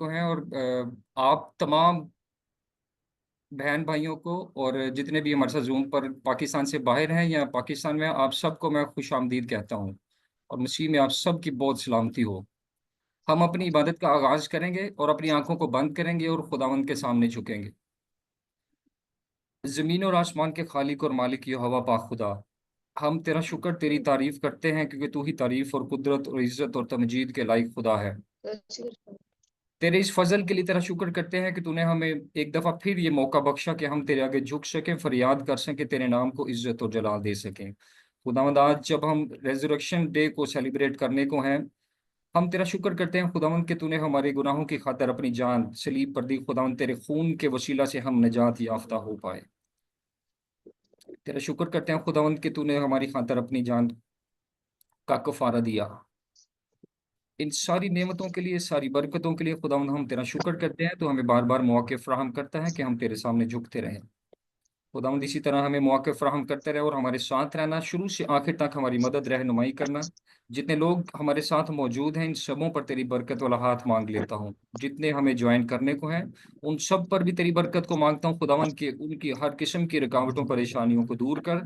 को हैं और आप तमाम बहन भाइयों को और जितने भी हमारे साथ ज़ूम पर पाकिस्तान से बाहर हैं या पाकिस्तान में, आप सबको मैं खुश आमदीद कहता हूँ और मसीह में आप सबकी बहुत सलामती हो। हम अपनी इबादत का आगाज़ करेंगे और अपनी आंखों को बंद करेंगे और खुदावंद के सामने झुकेंगे। ज़मीन और आसमान के खालिक और मालिक यहोवा पाक खुदा, हम तेरा शुक्र तेरी तारीफ करते हैं क्योंकि तू ही तारीफ और कुदरत और इज्जत और तमजीद के लायक खुदा है। तेरे इस फजल के लिए तेरा शुक्र करते हैं कि तूने हमें एक दफ़ा फिर ये मौका बख्शा कि हम तेरे आगे झुक सकें, फरियाद कर सकें, तेरे नाम को इज्जत और जलाल दे सकें। खुदावंद, आज जब हम रेज़रेक्शन डे को सेलिब्रेट करने को हैं, हम तेरा शुक्र करते हैं खुदावंद कि तूने हमारे गुनाहों की खातिर अपनी जान सलीब पर दी। खुदावंद, तेरे खून के वसीला से हम निजात याफ्ता हो पाए। तेरा शुक्र करते हैं खुदावंद कि तूने हमारी खातिर अपनी जान का कफारा दिया। इन सारी नेमतों के लिए, सारी बरकतों के लिए खुदावंद हम तेरा शुक्र करते हैं। तो हमें बार बार मौके फराहम करता है कि हम तेरे सामने झुकते रहें। खुदावंद, इसी तरह हमें मौके फराहम करते रहे और हमारे साथ रहना, शुरू से आखिर तक हमारी मदद रहनुमाई करना। जितने लोग हमारे साथ मौजूद हैं, इन सबों पर तेरी बरकत वाला हाथ मांग लेता हूँ। जितने हमें ज्वाइन करने को हैं, उन सब पर भी तेरी बरकत को मांगता हूँ खुदावंद के उनकी हर किस्म की रुकावटों परेशानियों को दूर कर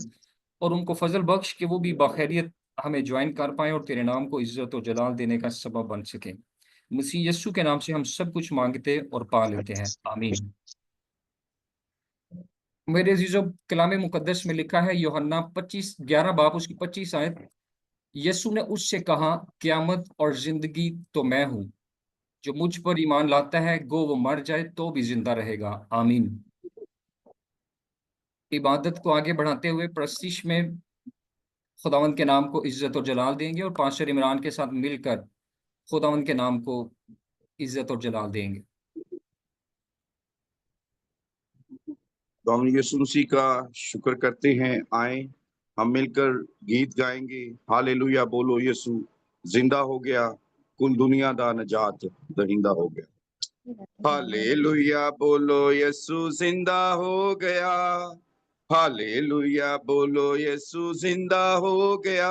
और उनको फजल बख्श कि वो भी बाखैरियत हमें ज्वाइन कर पाएं और तेरे नाम को इज्जत और जलाल देने का सबब बन सके। मसीह यस्सु के नाम से हम सब कुछ मांगते और पा लेते हैं, आमीन। मेरे अजीजों, कलाम मुकद्दस में लिखा है, यूहन्ना 25 11 बाब उसकी 25 आयत, यीशु ने उससे कहा, क्यामत और जिंदगी तो मैं हूँ, जो मुझ पर ईमान लाता है गो वो मर जाए तो भी जिंदा रहेगा, आमीन। इबादत को आगे बढ़ाते हुए प्रस्तिश में खुदावंद के नाम को इज्जत और जलाल देंगे और पास्टर इमरान के साथ मिलकर खुदावंद के नाम को इज्जत और जलाल देंगे। तो हम यीशु मसीह का शुक्र करते हैं। आए हम मिलकर गीत गाएंगे। हालेलुया बोलो यीशु जिंदा हो गया, कुल दुनिया दा नजात दहिंदा हो गया। हालेलुया बोलो यीशु जिंदा हो गया। हालेलुया बोलो यीशु जिंदा हो गया,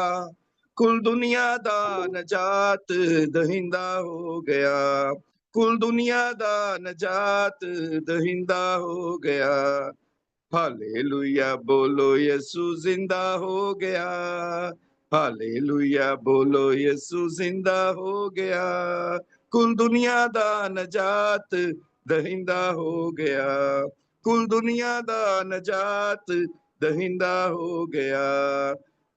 कुल दुनिया दा नजात दहिंदा हो गया। कुल दुनिया दा नजात दहिंदा हो गया। हालेलुया बोलो यीशु जिंदा हो गया। हालेलुया बोलो यीशु जिंदा हो गया, कुल दुनिया दा नजात दहिंदा हो गया। कुल दुनिया दा नजात दहिंदा हो गया।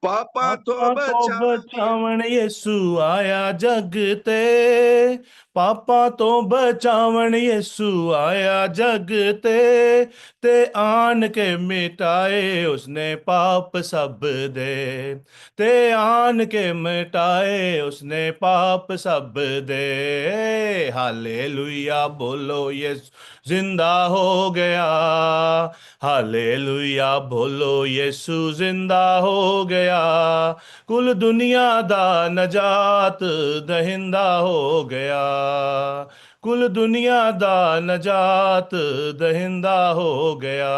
पापा तो पापा तो बचा बचावन यीशु आया जग ते, पापा तो बचावन यीशु आया जग ते आन के मिटाए उसने पाप सब दे, ते आन के मिटाए उसने पाप सब दे। हालेलुया बोलो यीशु जिंदा हो गया। हालेलुया बोलो यीशु जिंदा हो गया, कुल दुनिया दा नजात दहिंदा हो गया। कुल दुनिया दा नजात दहिंदा हो गया।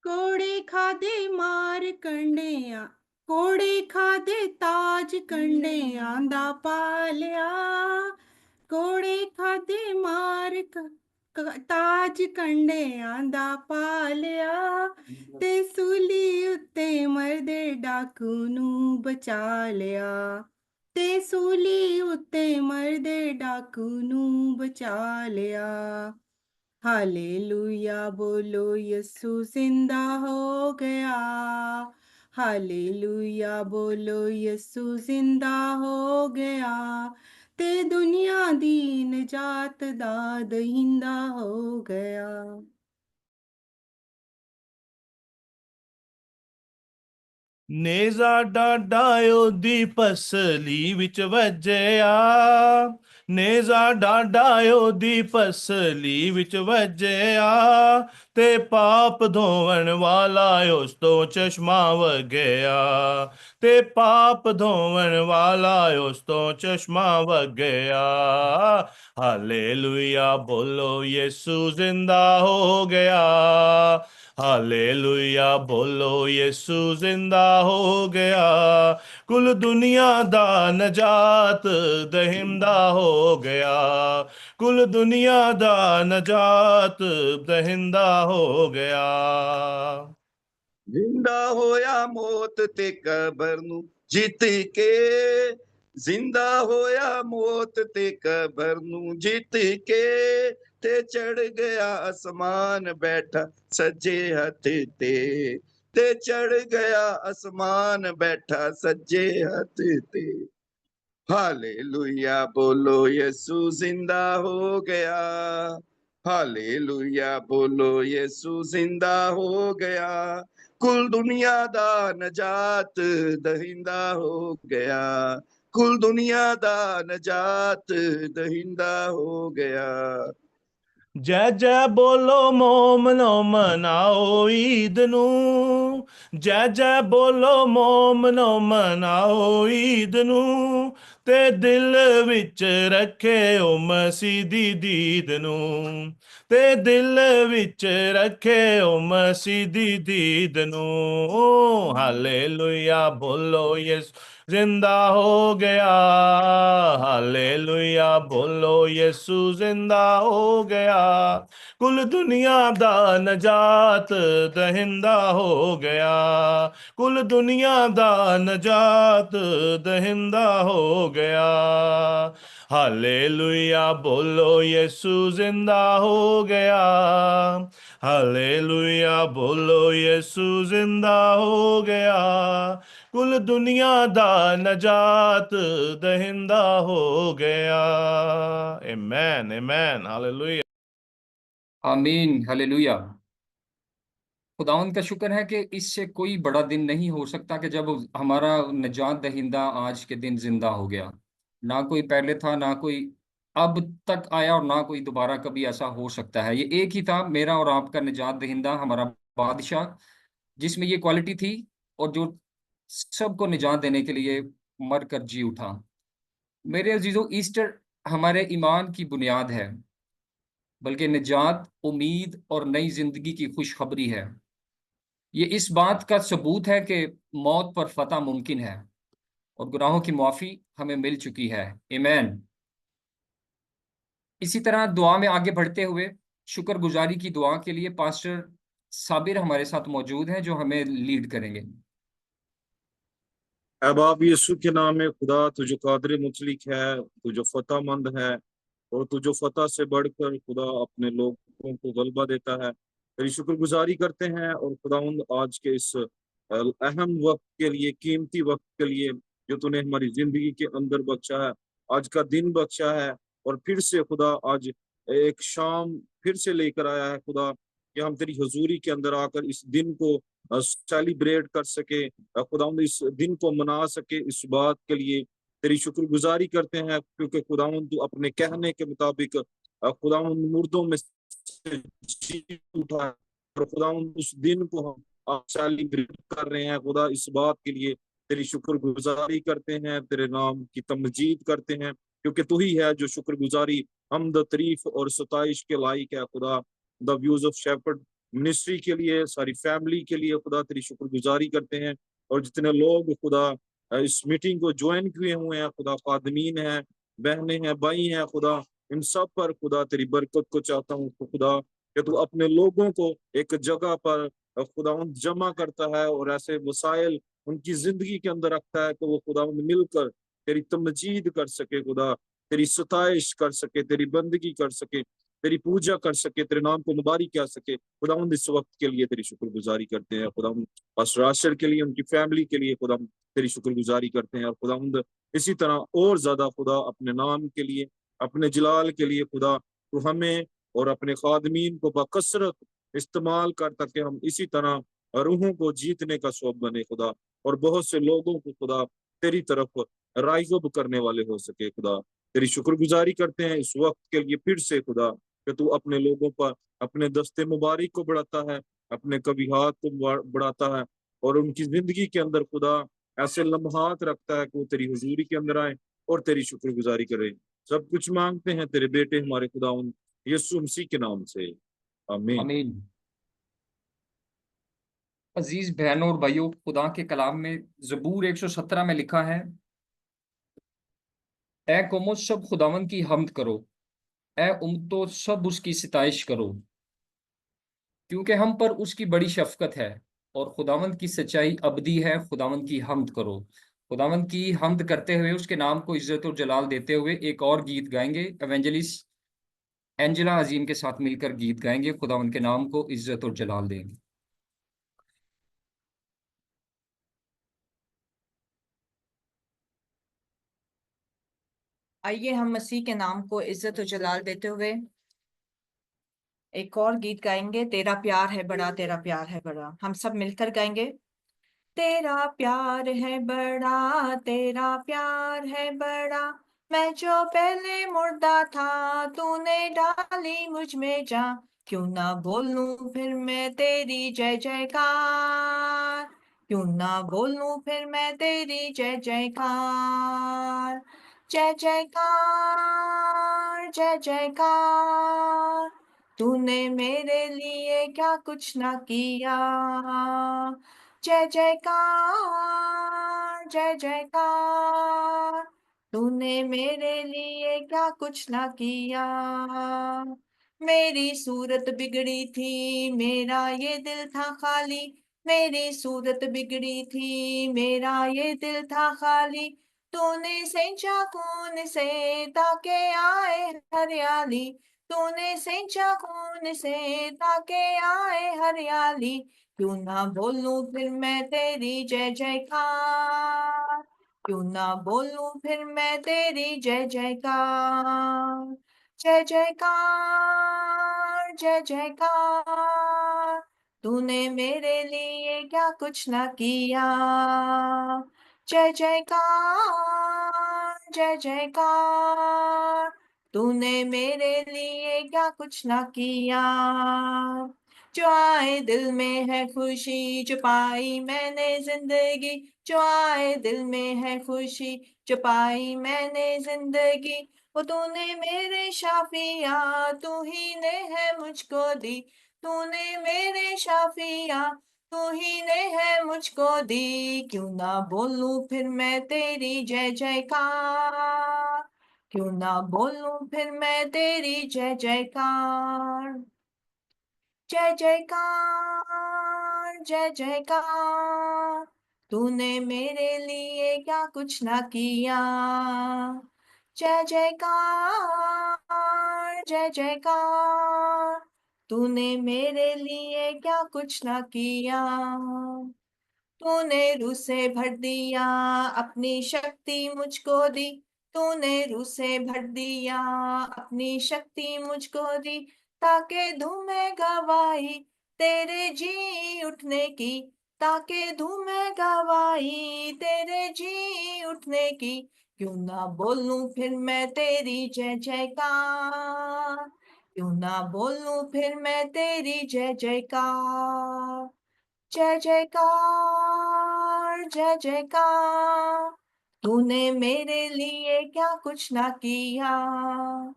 कोड़े खादे मार कंडिया, कोड़े खादे ताज कंडिया दा पालिया, कोड़े खादे मार ताज कंडिया दा पालिया, ते सूली उत्ते मरदे डाकू नू बचा लिया, ते सूली उत्ते मरदे डाकू नू बचा लिया। हालेलुया बोलो यीशु जिंदा हो गया। हालेलुया बोलो यीशु जिंदा हो गया, ते दुनिया दी नजात दा दहिंदा हो गया। नेजा डाडा ओदी पसली विच वजया, नेजा डाडा ओदी पसली विच वजया, ते पाप धोवन वाला उस तो चश्मा वगया, ते पाप धोवन वाला उस तो चश्मा वगया। हालेलुया बोलो यीशु जिंदा हो गया। हालेलुया बोलो यीशु जिंदा हो गया, कुल दुनिया दा नजात दहिंदा हो हो गया, कुल दुनिया दा नजात दहिंदा हो गया। जिंदा होया मौत ते कबर नू जित के, जिंदा होया मौत ते कबर नू जित के, ते चढ़ गया आसमान बैठा सज्जे हथ ते चढ़ गया आसमान बैठा सज्जे हथ ते। हालेलुया बोलो यीशु जिंदा हो गया, हालेलुया बोलो यीशु जिंदा हो गया, कुल दुनिया दा नजात दहिंदा हो गया, कुल दुनिया दा नजात दहिंदा हो गया। जय जय बोलो मोमनो मनाओ ईद नू, जय जय बोलो मोमनो मनाओ ईद नू, ते दिल विच रखे ओ मसीह दी दीद नू, ते दिल विच रखे ओ मसीह दी दीद नू। हालेलुया बोलो यीशु जिंदा हो गया, हालेलुया बोलो यीशु जिंदा हो गया, कुल दुनिया दा नजात दहिंदा हो गया, कुल दुनिया दा नजात दहिंदा हो गया। हालेलुया बोलो यीशु जिंदा हो गया, हालेलुया बोलो यीशु जिंदा हो गया, कुल दुनिया दा नजात दहिंदा हो गया। आमेन आमेन हालेलुया। आमीन हालेलुया। खुदावंद का शुक्र है कि इससे कोई बड़ा दिन नहीं हो सकता कि जब हमारा निजात दहिंदा आज के दिन जिंदा हो गया। ना कोई पहले था, ना कोई अब तक आया, और ना कोई दोबारा कभी ऐसा हो सकता है। ये एक ही था, मेरा और आपका निजात दहिंदा, हमारा बादशाह, जिसमें ये क्वालिटी थी, और जो सबको निजात देने के लिए मर कर जी उठा। मेरे अजीजों, ईस्टर हमारे ईमान की बुनियाद है, बल्कि निजात, उम्मीद और नई जिंदगी की खुशखबरी है। ये इस बात का सबूत है कि मौत पर फतह मुमकिन है और गुनाहों की माफी हमें मिल चुकी है। आमीन। इसी तरह दुआ में आगे बढ़ते हुए शुक्रगुजारी की दुआ के लिए पास्टर साबिर हमारे साथ मौजूद हैं, जो हमें लीड करेंगे। अब आप यीशु के नाम में खुदा, तू जो कादिर मुतलिक है, तू जो फतहमंद है, और तू जो फतह से बढ़कर खुदा अपने लोगों को गलबा देता है, तेरी शुक्रगुजारी करते हैं। और खुदावंद आज के इस अहम वक्त के लिए, कीमती वक्त के लिए जो तूने हमारी जिंदगी के अंदर बख्शा है, आज का दिन बख्शा है, और फिर से खुदा आज एक शाम फिर से लेकर आया है खुदा, कि हम तेरी हजूरी के अंदर आकर इस दिन को सेलिब्रेट कर सके, खुदावंद इस दिन को मना सके। इस बात के लिए तेरी शुक्रगुजारी करते हैं, क्योंकि खुदावंद तू अपने कहने के मुताबिक खुदावंद मुर्दों में से जी उठा है, और खुदावंद उस दिन को हम सेलिब्रेट कर रहे हैं। खुदा इस बात के लिए तेरी शुक्रगुजारी करते हैं, तेरे नाम की तमजीद करते हैं, क्योंकि तू ही है जो शुक्रगुजारी, हमद, तारीफ और सताइश के लायक है। खुदा the views of shepherd ministry के लिए, सारी फैमिली के लिए खुदा तेरी शुक्रगुजारी करते हैं, और जितने लोग खुदा इस मीटिंग को ज्वाइन किए हुए हैं खुदा, खादमीन हैं, बहनें हैं, भाई हैं खुदा, इन सब पर खुदा तेरी बरकत को चाहता हूँ खुदा, कि तू अपने लोगों को एक जगह पर खुदा जमा करता है, और ऐसे वसाइल उनकी जिंदगी के अंदर रखता है कि वो खुदा मिलकर तेरी तमजीद कर सके, खुदा तेरी सताइश कर सके, तेरी बंदगी कर सके, तेरी पूजा कर सके, तेरे नाम को मुबारक कर सके। खुदावंद इस वक्त के लिए तेरी शुक्रगुजारी करते हैं खुदावंद, पास्टर राशर के लिए, उनकी फैमिली के लिए खुदावंद तेरी शुक्रगुजारी करते हैं। और खुदावंद इसी तरह और ज्यादा खुदा अपने नाम के लिए, अपने जलाल के लिए खुदा, तो हमें और अपने खादमीन को बकसरत इस्तेमाल कर, ताकि हम इसी तरह रूहों को जीतने का सबब बने खुदा, और बहुत से लोगों को खुदा तेरी तरफ राइजब करने वाले हो सके खुदा। तेरी शुक्रगुजारी करते हैं इस वक्त के लिए फिर से खुदा, कि तू अपने लोगों पर अपने दस्ते मुबारक को बढ़ाता है, अपने कभी हाथ को बढ़ाता है, और उनकी जिंदगी के अंदर खुदा ऐसे लम्हात रखता है कि वो तेरी हुजूरी के अंदर आए और तेरी शुक्रगुजारी करें। सब कुछ मांगते हैं तेरे बेटे हमारे खुदावंद यीशु मसीह के नाम से, आमीन। आमीन। अजीज बहनों और भाइयों, खुदा के कलाम में ज़बूर 117 में लिखा है, ए कौमो सब खुदावन की हम्द करो, ए उम्मतो सब उसकी सिताइश करो, क्योंकि हम पर उसकी बड़ी शफकत है और खुदावंद की सच्चाई अबदी है। खुदावंद की हम्द करो। खुदावंद की हम्द करते हुए उसके नाम को इज्जत और जलाल देते हुए एक और गीत गाएंगे। एवेंजलिस्ट एंजेला अजीम के साथ मिलकर गीत गाएंगे, खुदावंद के नाम को इज्जत और जलाल देंगे। आइए हम मसीह के नाम को इज्जत और जलाल देते हुए एक और गीत गाएंगे। तेरा प्यार है बड़ा, तेरा प्यार है बड़ा। हम सब मिलकर गाएंगे। तेरा प्यार है बड़ा, तेरा प्यार है बड़ा, मैं जो पहले मुर्दा था तूने डाली मुझ में जान, क्यों ना बोलूं फिर मैं तेरी जय जयकार, क्यों ना बोलूं फिर मैं तेरी जय जयकार, जय जयकार जय जयकार, तूने मेरे लिए क्या कुछ ना किया, जय जयकार जय जयकार, तूने मेरे लिए क्या कुछ ना किया, मेरी सूरत बिगड़ी थी मेरा ये दिल था खाली, मेरी सूरत बिगड़ी थी मेरा ये दिल था खाली, तूने सेंचा खून से ताके आए हरियाली, तूने सेंचा खून से ताके आए हरियाली, क्यों ना बोलूं फिर मैं तेरी जय जयकार, क्यों ना बोलूं फिर मैं तेरी जय जयकार, जय जयकार जय जयकार, तूने मेरे लिए क्या कुछ ना किया, जय जयकार जय जयकार, तूने मेरे लिए क्या कुछ ना किया, जो आए दिल में है खुशी जो पाई मैंने जिंदगी, जो आए दिल में है खुशी जो पाई मैंने जिंदगी, वो तूने मेरे शाफिया तू ही ने है मुझको दी, तूने मेरे शाफिया तू ही ने है मुझको दी, क्यों ना बोलूं फिर मैं तेरी जय जयकार, क्यों ना बोलूं फिर मैं तेरी जय जयकार, जय जयकार जय जयकार, तूने मेरे लिए क्या कुछ ना किया, जय जयकार जय जयकार, तूने मेरे लिए क्या कुछ ना किया, तूने रूह से भर दिया अपनी शक्ति मुझको दी, तूने रूह से भर दिया अपनी शक्ति मुझको दी, ताके धूम में गवाही तेरे जी उठने की, ताके धूम में गवाही तेरे जी उठने की, क्यों ना बोलूं फिर मैं तेरी जय जयकार, क्यों ना बोलूं फिर मैं तेरी जय जयकार, जय जयकार जय जयकार, तूने मेरे लिए क्या कुछ ना किया,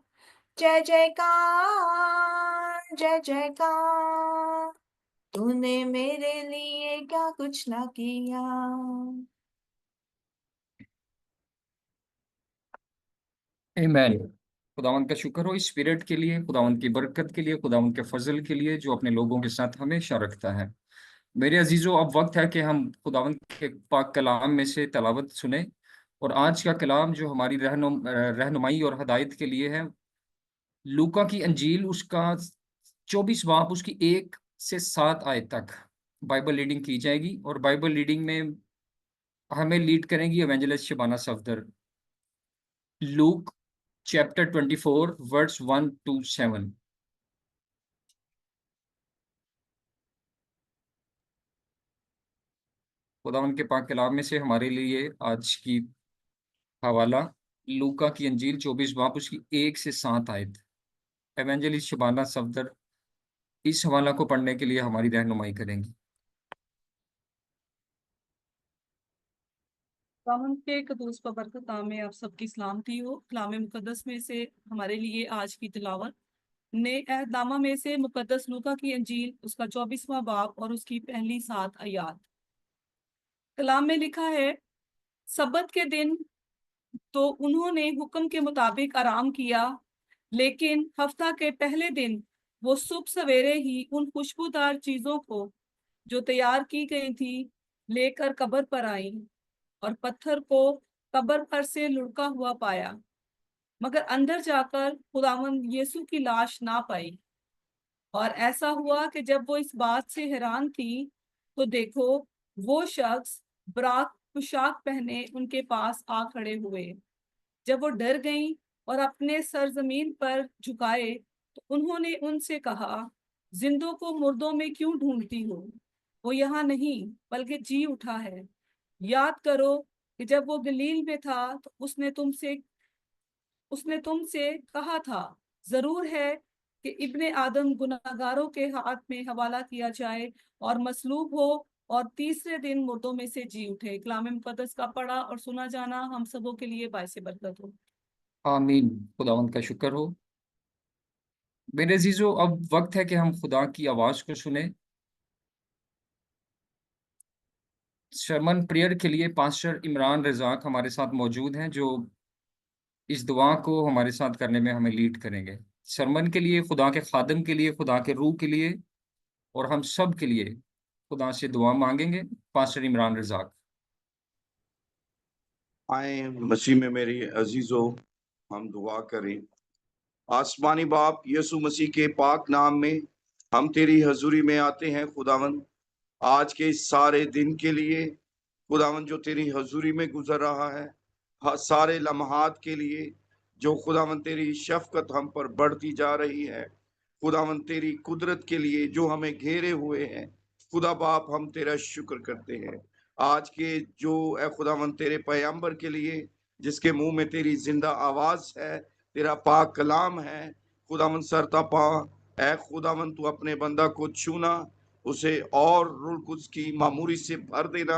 जय जयकार जय जयकार, तूने मेरे लिए क्या कुछ ना किया। आमीन। खुदावंद का शुक्र हो इस पीरियड के लिए, खुदावंद की बरकत के लिए, खुदावंद के फजल के लिए जो अपने लोगों के साथ हमेशा रखता है। मेरे अजीजों, अब वक्त है कि हम खुदावंद के पाक कलाम में से तलावत सुने। और आज का कलाम जो हमारी रहनुमाई और हदायत के लिए है, लूका की अंजील उसका 24 बाब उसकी 1 से 7 आयत तक बाइबल रीडिंग की जाएगी। और बाइबल रीडिंग में हमें लीड करेंगी evangelist Shabana Safdar. Luke chapter 24 verse 1 to 7। खुदावंद के पाक कलाम में से हमारे लिए आज की हवाला लूका की अंजील 24 बाब उसकी 1 से 7 आयत। एवेंजलिस्ट शबाना सफदर इस हवाला को पढ़ने के लिए हमारी रहनुमाई करेंगी। खुदावंद के कदूस बबरकत नाम में आप सबकी सलामती हो। कलाम मुकद्दस में से हमारे लिए आज की तिलावत नए अहदनामा में से मुकद्दस लूका की अंजील उसका 24वां बाब और उसकी पहली 7 आयत। कलाम में लिखा है, सब्बत के दिन तो उन्होंने हुक्म के मुताबिक आराम किया। लेकिन हफ्ता के पहले दिन वो सुबह सवेरे ही उन खुशबूदार चीजों को जो तैयार की गई थी लेकर कब्र पर आई, और पत्थर को कब्र पर से लुढ़का हुआ पाया, मगर अंदर जाकर खुदावंद यीशु की लाश ना पाई। और ऐसा हुआ कि जब वो इस बात से हैरान थी, तो देखो, वो शख्स बराक पोशाक पहने उनके पास आ खड़े हुए। जब वो डर गईं और अपने सर जमीन पर झुकाए, तो उन्होंने उनसे कहा, जिंदों को मुर्दों में क्यों ढूंढती हो? वो यहाँ नहीं बल्कि जी उठा है। याद करो कि जब वो गलील में था तो उसने तुमसे कहा था, जरूर है कि इब्ने आदम गुनाहगारों के हाथ में हवाला किया जाए और मसलूब हो और तीसरे दिन मुर्दों में से जी उठे। कलाम मुकद्दस का पढ़ा और सुना जाना हम सबों के लिए बायसे बरकत हो। आमीन। खुदावंद का शुक्र हो। मेरे अजीजों, अब वक्त है कि हम खुदा की आवाज को सुने। शर्मन प्रेयर के लिए पास्टर इमरान रजाक हमारे साथ मौजूद हैं, जो इस दुआ को हमारे साथ करने में हमें लीड करेंगे। शर्मन के लिए, खुदा के खादम के लिए, खुदा के रूह के लिए और हम सब के लिए खुदा से दुआ मांगेंगे। पास्टर इमरान रजाक। आए मसीह में मेरे अजीजों, हम दुआ करें। आसमानी बाप, यीशु मसीह के पाक नाम में हम तेरी हजूरी में आते हैं खुदावन, आज के इस सारे दिन के लिए खुदावन जो तेरी हजूरी में गुजर रहा है, सारे लम्हात के लिए जो खुदावन तेरी शफकत हम पर बढ़ती जा रही है, खुदावन तेरी कुदरत के लिए जो हमें घेरे हुए हैं, खुदा बाप हम तेरा शुक्र करते हैं। आज के जो ए खुदावन तेरे पैगंबर के लिए, जिसके मुंह में तेरी जिंदा आवाज है, तेरा पाक कलाम है, खुदावन सरता पा ए खुदावन तू अपने बंदा को छूना, उसे और रूह कुद्स की मामूरी से भर देना।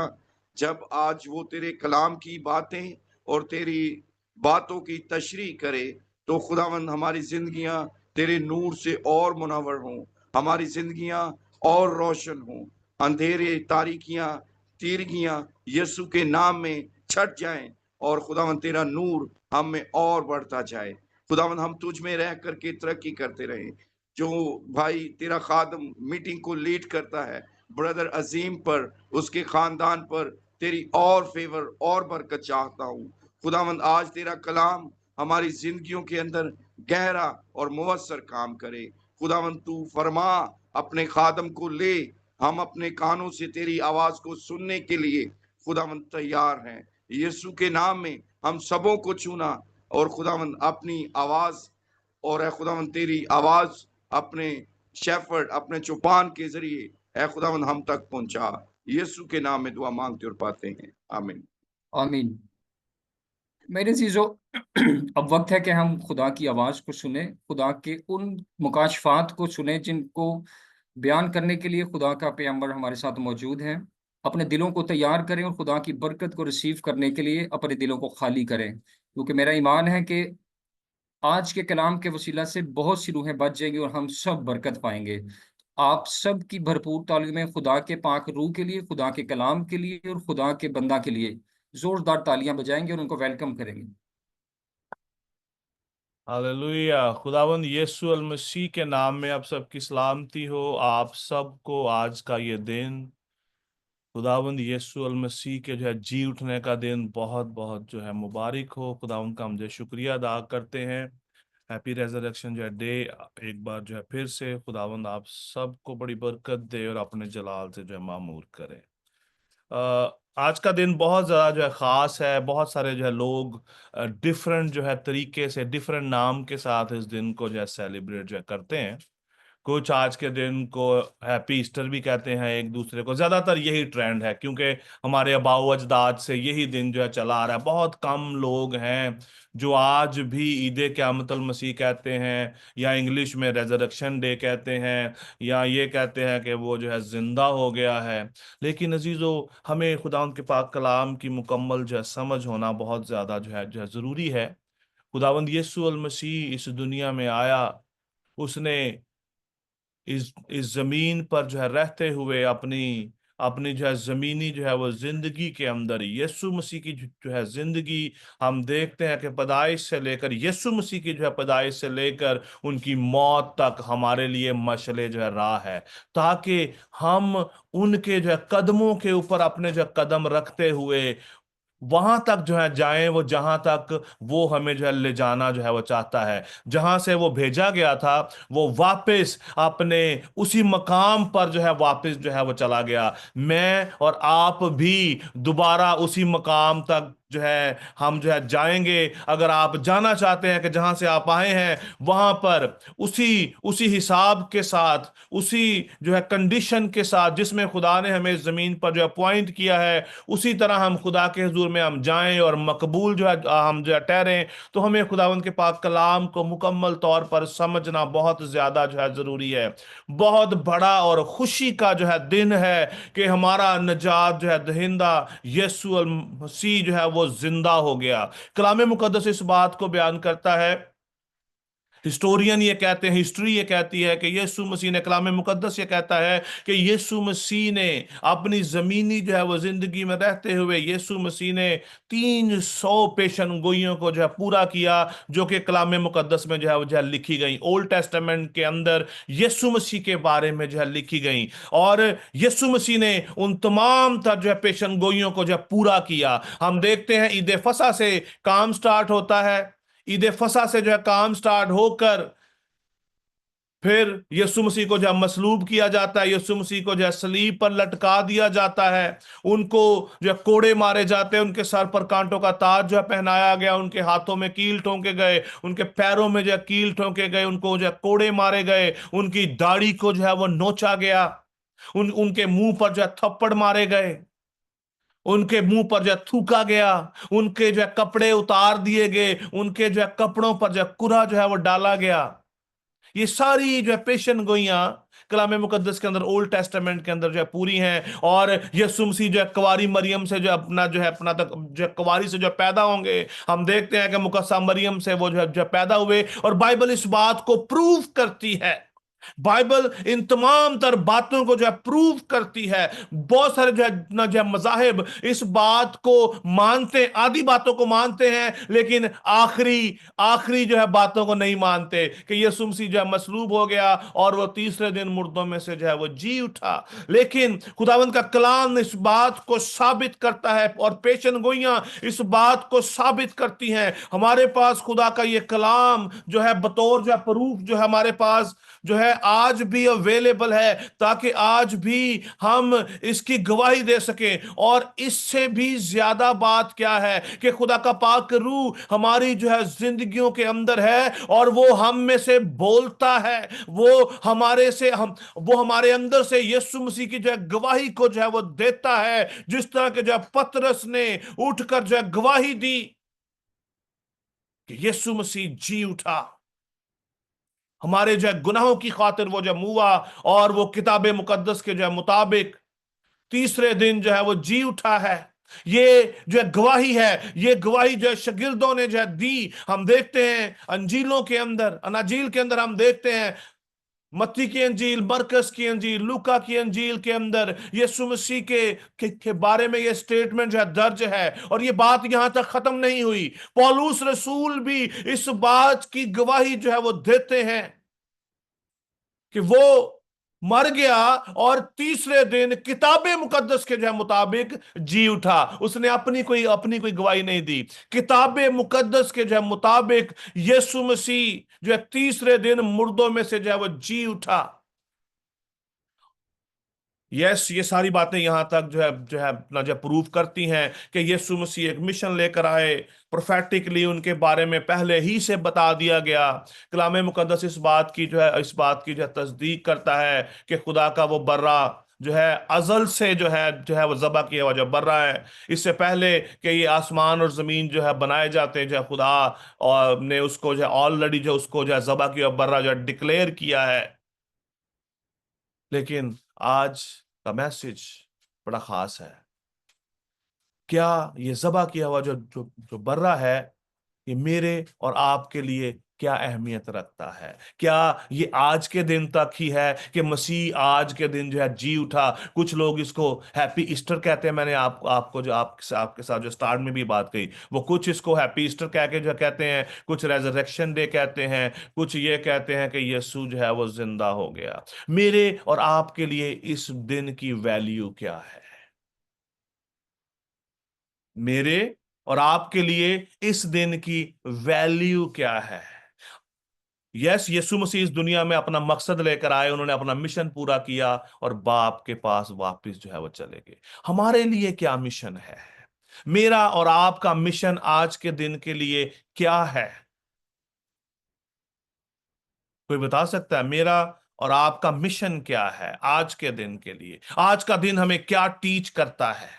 जब आज वो तेरे कलाम की बातें और तेरी बातों की तशरीह करे, तो खुदावंद हमारी जिंदगियां तेरे नूर से और मुनव्वर हों, हमारी जिंदगियां और रोशन हों, अंधेरे तारीकियां तीरगियां यीशु के नाम में छट जाएं और खुदावंद तेरा नूर हम में और बढ़ता जाए। खुदावंद हम तुझ में रह करके तरक्की करते रहें। जो भाई तेरा खादम मीटिंग को लीड करता है, ब्रदर अजीम पर, उसके खानदान पर तेरी और फेवर और बरकत चाहता हूँ। खुदावंद आज तेरा कलाम हमारी जिंदगियों के अंदर गहरा और मुवस्सर काम करे। खुदावंद तू फरमा, अपने खादम को ले, हम अपने कानों से तेरी आवाज को सुनने के लिए खुदावंद तैयार हैं। यीशु के नाम में हम सबों को चुना और खुदावंद अपनी आवाज और ए खुदावंद तेरी आवाज अपने शेफर्ड, अपने चौपान के जरिए ए खुदावंद हम तक पहुंचा। यीशु के नाम में दुआ मांगते और पाते हैं, आमीन। आमीन। मेरे चीजों, अब वक्त है कि हम खुदा की आवाज को सुने, खुदा के उन मुकाशफात को सुने जिनको बयान करने के लिए खुदा का पैगंबर हमारे साथ मौजूद है। अपने दिलों को तैयार करें और खुदा की बरकत को रिसीव करने के लिए अपने दिलों को खाली करें, क्योंकि मेरा ईमान है कि आज के कलाम के वसीला से बहुत सी रूहें बच जाएंगी और हम सब बरकत पाएंगे। आप सब की भरपूर तालीमें खुदा के पाक रूह के लिए, खुदा के कलाम के लिए और खुदा के बंदा के लिए जोरदार तालियां बजाएंगे और उनको वेलकम करेंगे। हालेलुया। खुदावंद यीशु अल मसीह के नाम में आप सबकी सलामती हो। आप सबको आज का ये दिन, खुदावंद यीशु अल मसीह के जो है जी उठने का दिन, बहुत बहुत जो है मुबारक हो। खुदावंद का हम जो है शुक्रिया अदा करते हैं। हैप्पी रेजरेक्शन जो है डे एक बार जो है फिर से खुदावंद आप सबको बड़ी बरकत दे और अपने जलाल से जो है मामूर करे। आज का दिन बहुत ज़्यादा जो है ख़ास है। बहुत सारे जो है लोग डिफरेंट जो है तरीके से, डिफरेंट नाम के साथ इस दिन को जो है सेलिब्रेट जो है करते हैं। कुछ आज के दिन को हैप्पी ईस्टर भी कहते हैं एक दूसरे को। ज्यादातर यही ट्रेंड है क्योंकि हमारे आबाओ अजदाद से यही दिन जो है चला आ रहा है। बहुत कम लोग हैं जो आज भी ईद क़यामतुल मसीह कहते हैं, या इंग्लिश में रेजरेक्शन डे कहते हैं, या ये कहते हैं कि वो जो है जिंदा हो गया है। लेकिन अजीजों, हमें खुदा के पाक कलाम की मुकम्मल जो है समझ होना बहुत ज्यादा जो है जरूरी है। खुदावंद यीशु अल मसीह इस दुनिया में आया, उसने इस जमीन पर जो है रहते हुए अपनी अपनी जो है जमीनी जो है वो जिंदगी के अंदर यीशु मसीह की जो है जिंदगी हम देखते हैं कि पैदाइश से लेकर यीशु मसीह की जो है पैदाइश से लेकर उनकी मौत तक हमारे लिए मशले जो है राह है, ताकि हम उनके जो है कदमों के ऊपर अपने जो है कदम रखते हुए वहां तक जो है जाएं, वो जहां तक वो हमें जो है ले जाना जो है वो चाहता है। जहां से वो भेजा गया था वो वापस अपने उसी मकाम पर जो है वापस जो है वो चला गया। मैं और आप भी दोबारा उसी मकाम तक जो है हम जो है जाएंगे। अगर आप जाना चाहते हैं कि जहां से आप आए हैं वहां पर उसी उसी हिसाब के साथ, उसी जो है कंडीशन के साथ जिसमें खुदा ने हमें जमीन पर जो अपॉइंट किया है, उसी तरह हम खुदा के हुजूर में हम जाएं और मकबूल जो है हम जो है ठहरें, तो हमें खुदावंद के पाक कलाम को मुकम्मल तौर पर समझना बहुत ज्यादा जो है जरूरी है। बहुत बड़ा और खुशी का जो है दिन है कि हमारा निजात जो है दहिंदा यीशु अल मसीह जो है वो जिंदा हो गया। कलाम मुकद्दस इस बात को बयान करता है, हिस्टोरियन ये कहते हैं, हिस्ट्री ये कहती है कि यीशु मसीह ने, कलाम मुकद्दस ये कहता है कि यीशु मसीह ने अपनी जमीनी जो है वो जिंदगी में रहते हुए यीशु मसीह ने 300 पेशन गोइयों को जो है पूरा किया, जो कि कलाम मुकद्दस में जो है लिखी गई, ओल्ड टेस्टामेंट के अंदर यीशु मसीह के बारे में जो है लिखी गई। और यीशु मसीह ने उन तमाम तर जो है पेशन गोइयों को जो है पूरा किया। हम देखते हैं ईद फसा से काम स्टार्ट होता है, ईद फसा से जो है काम स्टार्ट होकर फिर यीशु मसीह को जो है मसलूब किया जाता है, यीशु मसीह को जो है सलीब पर लटका दिया जाता है, उनको जो है कोड़े मारे जाते हैं, उनके सर पर कांटों का ताज जो है पहनाया गया, उनके हाथों में कील ठोंके गए, उनके पैरों में जो है कील ठोंके गए, उनको जो है कोड़े मारे गए, उनकी दाढ़ी को जो है वो नोचा गया, उनके मुंह पर जो है थप्पड़ मारे गए, उनके मुंह पर जो है थूका गया, उनके जो है कपड़े उतार दिए गए, उनके जो है कपड़ों पर जो है कुरा जो है वो डाला गया। ये सारी जो है पेशन गोइयां कलाम मुकद्दस के अंदर, ओल्ड टेस्टामेंट के अंदर जो है पूरी हैं। और यीशु मसीह जो है कुंवारी मरियम से जो अपना जो है अपना तक जो है कुंवारी से जो पैदा होंगे, हम देखते हैं कि मुकद्दसा मरियम से वो जो है पैदा हुए। और बाइबल इस बात को प्रूव करती है, बाइबल इन तमाम तर बातों को जो है प्रूव करती है। बहुत सारे जो है ना जो है मज़ाहिब इस बात को मानते, आधी बातों को मानते हैं, लेकिन आखिरी आखिरी जो है बातों को नहीं मानते कि यीशु मसीह जो है मसलूब हो गया और वो तीसरे दिन मुर्दों में से जो है वो जी उठा। लेकिन खुदावंद का कलाम इस बात को साबित करता है और पेशन गोइयां इस बात को साबित करती हैं। हमारे पास खुदा का ये कलाम जो है बतौर जो है प्रूफ जो है हमारे पास जो है आज भी अवेलेबल है, ताकि आज भी हम इसकी गवाही दे सकें। और इससे भी ज्यादा बात क्या है कि खुदा का पाक रूह हमारी जो है जिंदगियों के अंदर है और वो हम में से बोलता है, वो हमारे अंदर से यीशु मसीह की जो है गवाही को जो है वो देता है। जिस तरह के जो है पतरस ने उठकर जो है गवाही दी कि यीशु मसीह जी उठा, हमारे जो है गुनाहों की खातिर वो जो मुआ और वो किताब मुकद्दस के जो है मुताबिक तीसरे दिन जो है वो जी उठा है। ये जो है गवाही है, ये गवाही जो है शागिर्दों ने जो है दी। हम देखते हैं अंजीलों के अंदर, अनाजील के अंदर हम देखते हैं, मत्ती की अंजील, मरकस की अंजील, लूका की अंजील के अंदर यीशु मसीह के बारे में ये स्टेटमेंट जो है दर्ज है। और ये बात यहां तक खत्म नहीं हुई, पौलुस रसूल भी इस बात की गवाही जो है वो देते हैं कि वो मर गया और तीसरे दिन किताबे मुकद्दस के जो है मुताबिक जी उठा। उसने अपनी कोई गवाही नहीं दी, किताबे मुकद्दस के जो है मुताबिक यीशु मसीह जो है तीसरे दिन मुर्दों में से जो है वो जी उठा। यस, ये सारी बातें यहां तक जो है अपना जो प्रूव करती हैं कि यीशु मसीह एक मिशन लेकर आए, प्रोफेटिकली उनके बारे में पहले ही से बता दिया गया। कलाम मुकद्दस इस बात की जो है तस्दीक करता है कि खुदा का वो बर्रा जो है अजल से जो है वो ज़बह किया हुआ जो बर्रा है। इससे पहले कि ये आसमान और ज़मीन जो है बनाए जाते हैं, जो है खुदा और ने उसको जो है ऑलरेडी जो उसको जो है ज़बह किया बर्रा जो है डिक्लेयर किया है। लेकिन आज का मैसेज बड़ा खास है। क्या ये ज़बह किया हुआ जो जो जो बर्रा है, ये मेरे और आपके लिए क्या अहमियत रखता है? क्या ये आज के दिन तक ही है कि मसीह आज के दिन जो है जी उठा? कुछ लोग इसको हैप्पी ईस्टर कहते हैं। मैंने आपको जो आपके साथ जो स्टार्ट में भी बात कही, वो कुछ इसको हैप्पी ईस्टर कह के जो कहते हैं, कुछ रेजरेक्शन डे कहते हैं, कुछ ये कहते हैं कि यीशु जो है वो जिंदा हो गया। मेरे और आपके लिए इस दिन की वैल्यू क्या है? मेरे और आपके लिए इस दिन की वैल्यू क्या है? यस, यीशु मसीह इस दुनिया में अपना मकसद लेकर आए, उन्होंने अपना मिशन पूरा किया और बाप के पास वापस जो है वो चले गए। हमारे लिए क्या मिशन है? मेरा और आपका मिशन आज के दिन के लिए क्या है? कोई बता सकता है मेरा और आपका मिशन क्या है आज के दिन के लिए? आज का दिन हमें क्या टीच करता है?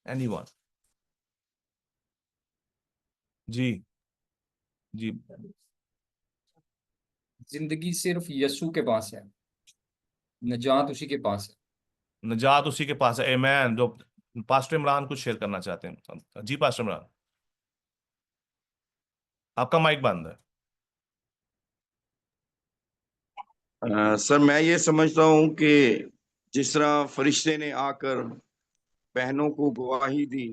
एनीवन? जी जी। जिंदगी सिर्फ यीशु के पास है, निजात उसी के पास है। निजात उसी के पास है। आमीन। जो पास्टर इमरान कुछ शेयर करना चाहते हैं। जी पास्टर इमरान, आपका माइक बंद है। सर मैं ये समझता हूँ कि जिस तरह फरिश्ते ने आकर बहनों को गवाही दी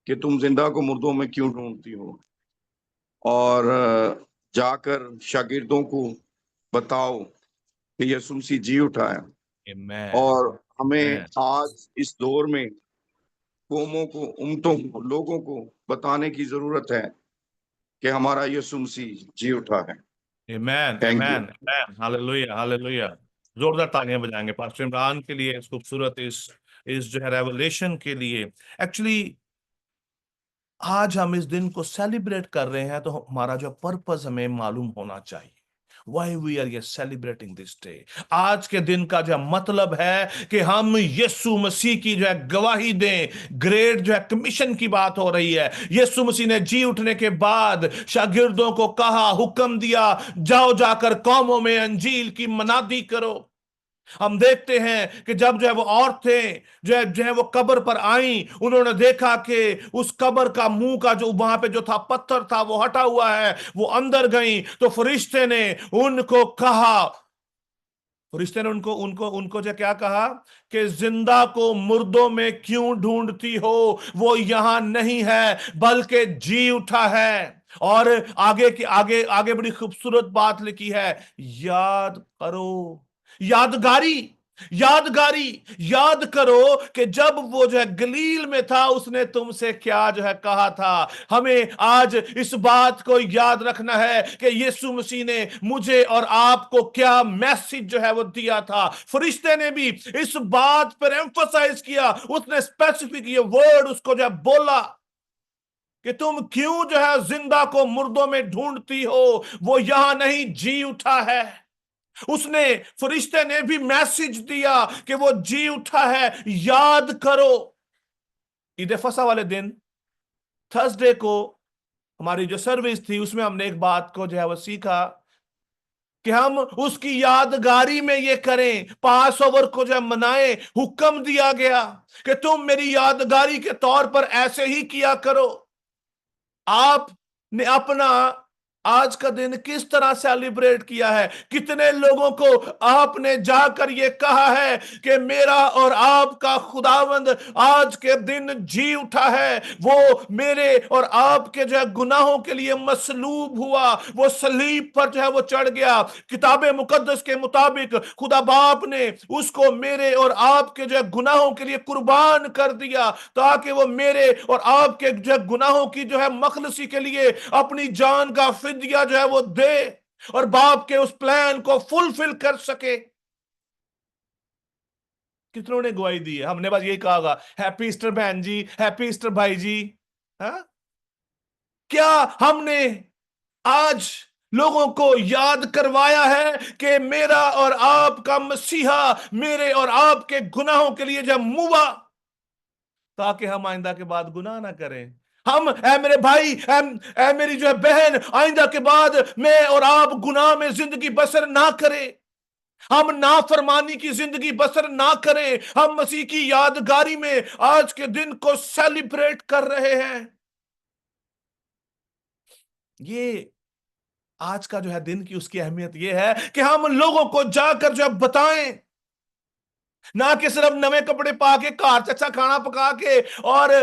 कि तुम जिंदा को मुर्दों में क्यों ढूंढती हो, और जाकर शागिर्दों को बताओ कि यीशु मसीह जी उठा है। आमीन। और हमें आमीन। आज इस दौर में कौमों को, उम्मतों को, लोगों को बताने की जरूरत है कि हमारा यीशु मसीह जी उठा है। आमीन। Thank you. आमीन। आमीन। हालेलुया। हालेलुया। जोरदार तालियां बजाएंगे पास्टर इमरान के लिए, इस खूबसूरत इस जो है रेवलेशन के लिए। एक्चुअली आज हम इस दिन को सेलिब्रेट कर रहे हैं, तो हमारा जो पर्पस हमें मालूम होना चाहिए। Why we are celebrating this day? आज के दिन का जो मतलब है कि हम यीशु मसीह की जो है गवाही दें। ग्रेट जो है कमीशन की बात हो रही है। यीशु मसीह ने जी उठने के बाद शागिर्दों को कहा, हुक्म दिया, जाओ जाकर कौमों में अंजील की मनादी करो। हम देखते हैं कि जब जो है वो औरतें जो है वो कब्र पर आई, उन्होंने देखा कि उस कब्र का मुंह का जो वहां पे जो था पत्थर था वो हटा हुआ है। वो अंदर गई तो फरिश्ते ने उनको कहा, फरिश्ते ने उनको उनको उनको जो क्या कहा कि जिंदा को मुर्दों में क्यों ढूंढती हो? वो यहां नहीं है बल्कि जी उठा है। और आगे की आगे आगे बड़ी खूबसूरत बात लिखी है, याद करो। यादगारी, यादगारी, याद करो कि जब वो जो है गलील में था, उसने तुमसे क्या जो है कहा था। हमें आज इस बात को याद रखना है कि यीशु मसीह ने मुझे और आपको क्या मैसेज जो है वो दिया था। फरिश्ते ने भी इस बात पर एम्फसाइज किया, उसने स्पेसिफिक ये वर्ड उसको जो है बोला कि तुम क्यों जो है जिंदा को मुर्दों में ढूंढती हो, वो यहां नहीं जी उठा है। उसने, फरिश्ते ने भी मैसेज दिया कि वो जी उठा है, याद करो। ईद फसा वाले दिन थर्सडे को हमारी जो सर्विस थी, उसमें हमने एक बात को जो है वो सीखा कि हम उसकी यादगारी में ये करें, पास ओवर को जो मनाएं। हुक्म दिया गया कि तुम मेरी यादगारी के तौर पर ऐसे ही किया करो। आपने अपना आज का दिन किस तरह सेलिब्रेट किया है? कितने लोगों को आपने जाकर ये कहा है कि मेरा और आपका खुदावंद आज के दिन जी उठा है, वो मेरे और आपके जो है गुनाहों के लिए मसलूब हुआ, वो सलीब पर जो है वो चढ़ गया। किताबे मुकद्दस के मुताबिक खुदा बाप ने उसको मेरे और आपके जो है गुनाहों के लिए कुर्बान कर दिया, ताकि वो मेरे और आपके जो है गुनाहों की जो है मखलसी के लिए अपनी जान का फिदिया जो है वो दे और बाप के उस प्लान को फुलफिल कर सके। कितनों ने गवाही दी है? हमने बस यही कहा, हैप्पी ईस्टर बहन जी, हैप्पी ईस्टर भाई जी। हाँ, क्या हमने आज लोगों को याद करवाया है कि मेरा और आपका मसीहा मेरे और आपके गुनाहों के लिए जब मुआ, ताकि हम आइंदा के बाद गुनाह ना करें। हम, ऐ मेरे भाई, ऐ मेरी जो है बहन, आइंदा के बाद मैं और आप गुनाह में जिंदगी बसर ना करें, हम नाफरमानी की जिंदगी बसर ना करें। हम मसीह की यादगारी में आज के दिन को सेलिब्रेट कर रहे हैं। ये आज का जो है दिन की उसकी अहमियत यह है कि हम लोगों को जाकर जो है बताएं, ना कि सिर्फ नवे कपड़े पा के घर से अच्छा खाना पका के और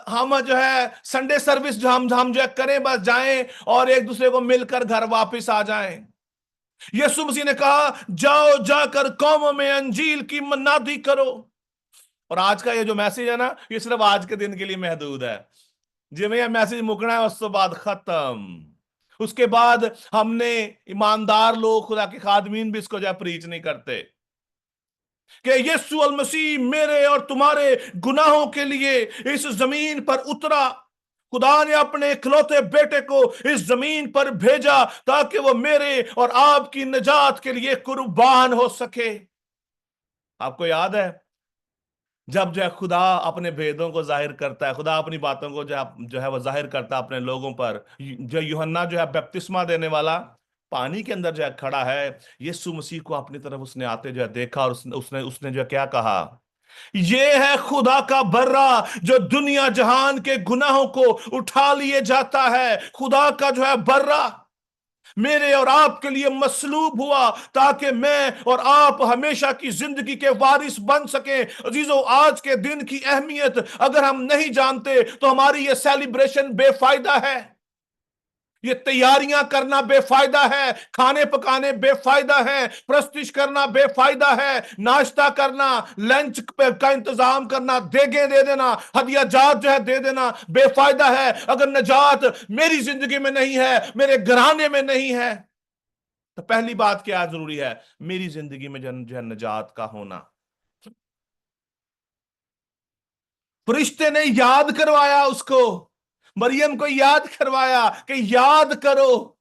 हम जो है संडे सर्विस जो हम जो है करें, बस जाएं और एक दूसरे को मिलकर घर वापस आ जाएं। यीशु मसीह ने कहा जाओ जाकर कौमों में अंजील की मनादी करो। और आज का ये जो मैसेज है ना, ये सिर्फ आज के दिन के लिए महदूद है। जिਵੇਂ यह मैसेज मुकना है उसके बाद खत्म। उसके बाद हमने ईमानदार लोग, खुदा के खादमीन भी इसको जो है प्रीच नहीं करते कि यीशु अल मसीह मेरे और तुम्हारे गुनाहों के लिए इस जमीन पर उतरा। खुदा ने अपने इकलौते बेटे को इस जमीन पर भेजा ताकि वो मेरे और आपकी निजात के लिए कुर्बान हो सके। आपको याद है जब जो है खुदा अपने भेदों को जाहिर करता है, खुदा अपनी बातों को जो है वो जाहिर करता है अपने लोगों पर। जो यूहन्ना जो है बपतिस्मा देने वाला पानी के अंदर जो है खड़ा है, यीशु मसीह को अपनी तरफ उसने आते जो है देखा और उसने उसने जो है क्या कहा, ये है खुदा का बर्रा जो दुनिया जहान के गुनाहों को उठा लिए जाता है। खुदा का जो है बर्रा मेरे और आपके लिए मसलूब हुआ ताकि मैं और आप हमेशा की जिंदगी के वारिस बन सके। अजीजों, आज के दिन की अहमियत अगर हम नहीं जानते तो हमारी ये सेलिब्रेशन बेफायदा है, ये तैयारियां करना बेफायदा है, खाने पकाने बेफायदा है, प्रस्तिश करना बेफायदा है, नाश्ता करना, लंच का इंतजाम करना, देगे दे देना, हदिया जात जो है दे देना बेफायदा है अगर नजात मेरी जिंदगी में नहीं है, मेरे घराने में नहीं है। तो पहली बात क्या जरूरी है? मेरी जिंदगी में जो है नजात का होना। फरिश्ते ने याद करवाया उसको, मरियम को याद करवाया कि याद करो।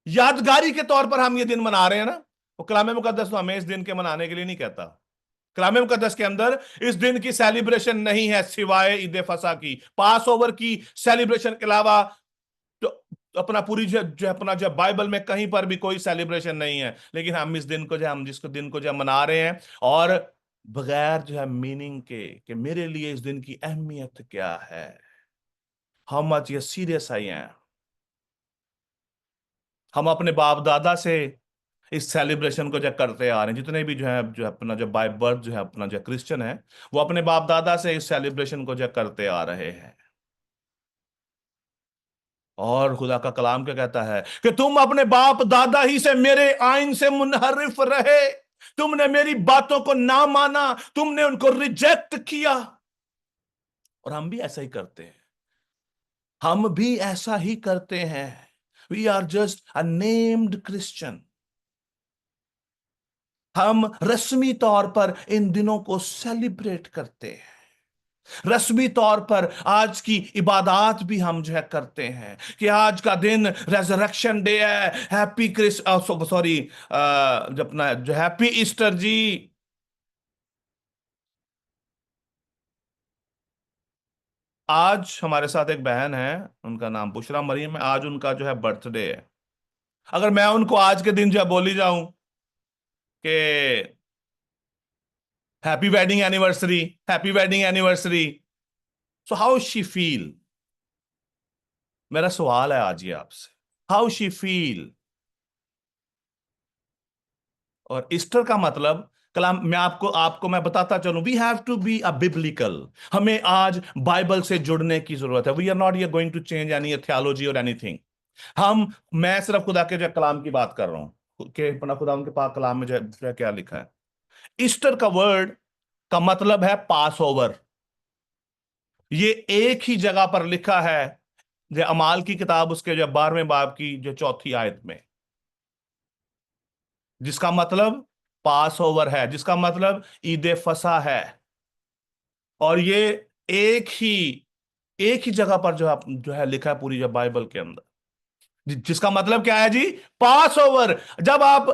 यादगारी के तौर पर हम ये दिन मना रहे हैं ना। वो कलाम मुकद्दस तो हमें इस दिन के मनाने के लिए नहीं कहता। कलाम मुकद्दस के अंदर इस दिन की सेलिब्रेशन नहीं है सिवाय ईद फसा की, पास ओवर की सेलिब्रेशन के अलावा तो अपना पूरी जो अपना जो बाइबल में कहीं पर भी कोई सेलिब्रेशन नहीं है। लेकिन हम इस दिन को जो हम जिसको दिन को जो मना रहे हैं और बगैर जो है मीनिंग के कि मेरे लिए इस दिन की अहमियत क्या है, हाउ मच ये सीरियस आई है। हम अपने बाप दादा से इस सेलिब्रेशन को जो करते आ रहे हैं, जितने भी जो अपना जो बाय बर्थ जो है अपना जो क्रिश्चियन है, वो अपने बाप दादा से इस सेलिब्रेशन को जो करते आ रहे हैं। और खुदा का कलाम क्या कहता है कि तुम अपने बाप दादा ही से मेरे आइन से मुनहरिफ रहे, तुमने मेरी बातों को ना माना, तुमने उनको रिजेक्ट किया। और हम भी ऐसा ही करते हैं, हम भी ऐसा ही करते हैं। We are just a named Christian. हम रस्मी तौर पर इन दिनों को सेलिब्रेट करते हैं, रस्मी तौर पर आज की इबादत भी हम जो है करते हैं कि आज का दिन रेजरेक्शन डे है, हैप्पी सॉरी अपना जो हैप्पी ईस्टर जी। आज हमारे साथ एक बहन है, उनका नाम बुशरा मरीम है, आज उनका जो है बर्थडे है। अगर मैं उनको आज के दिन जो है बोली जाऊं कि happy wedding anniversary, happy wedding anniversary, so how she feel? मेरा सवाल है आज ये आपसे, हाउ शी फील? और ईस्टर का मतलब कलाम मैं आपको मैं बताता चलूं, we have to be a biblical. हमें आज बाइबल से जुड़ने की जरूरत है। We are not going to change any theology और एनीथिंग। मैं सिर्फ खुदा के जो कलाम की बात कर रहा हूं कि अपना खुदा उनके पाक कलाम में जो है क्या लिखा है। ईस्टर का वर्ड का मतलब है पास ओवर। ये एक ही जगह पर लिखा है, जो अमाल की किताब उसके जो 12वें बाब की जो 4थी आयत में, जिसका मतलब पास ओवर है, जिसका मतलब ईद फसा है। और ये एक ही एक ही जगह पर जो है लिखा है पूरी जो बाइबल के अंदर, जिसका मतलब क्या है जी? पास ओवर। जब आप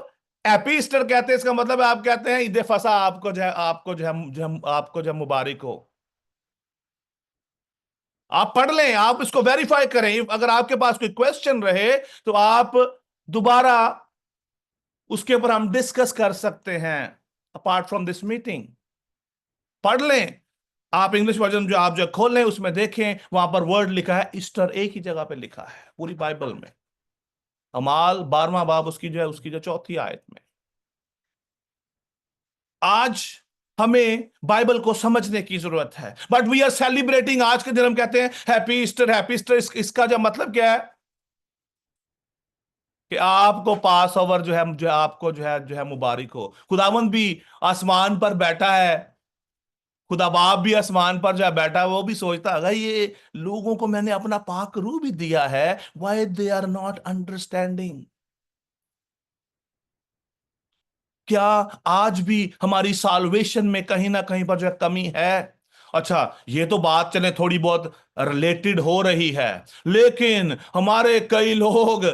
हैप्पी ईस्टर कहते हैं, इसका मतलब आप कहते हैं ईद फसा आपको जो है आपको जो मुबारक हो। आप पढ़ लें, आप इसको वेरीफाई करें। अगर आपके पास कोई क्वेश्चन रहे तो आप दोबारा उसके ऊपर हम डिस्कस कर सकते हैं अपार्ट फ्रॉम दिस मीटिंग। पढ़ लें आप, इंग्लिश वर्जन जो आप जो खोल लें उसमें देखें, वहां पर वर्ड लिखा है ईस्टर, एक ही जगह पे लिखा है पूरी बाइबल में। अमाल 12वां बाब उसकी जो चौथी आयत में। आज हमें बाइबल को समझने की जरूरत है, बट वी आर सेलिब्रेटिंग। आज के दिन हम कहते हैं हैप्पी ईस्टर, हैप्पी ईस्टर। इसका जो मतलब क्या है कि आपको पास ओवर जो है आपको जो है मुबारक हो। खुदावंद भी आसमान पर बैठा है, खुदा बाप भी आसमान पर जो है बैठा है, वो भी सोचता है ये लोगों को मैंने अपना पाक रूह भी दिया है, why they are not understanding. क्या आज भी हमारी साल्वेशन में कहीं ना कहीं पर जो है कमी है? अच्छा, ये तो बात चले थोड़ी बहुत रिलेटेड हो रही है, लेकिन हमारे कई लोग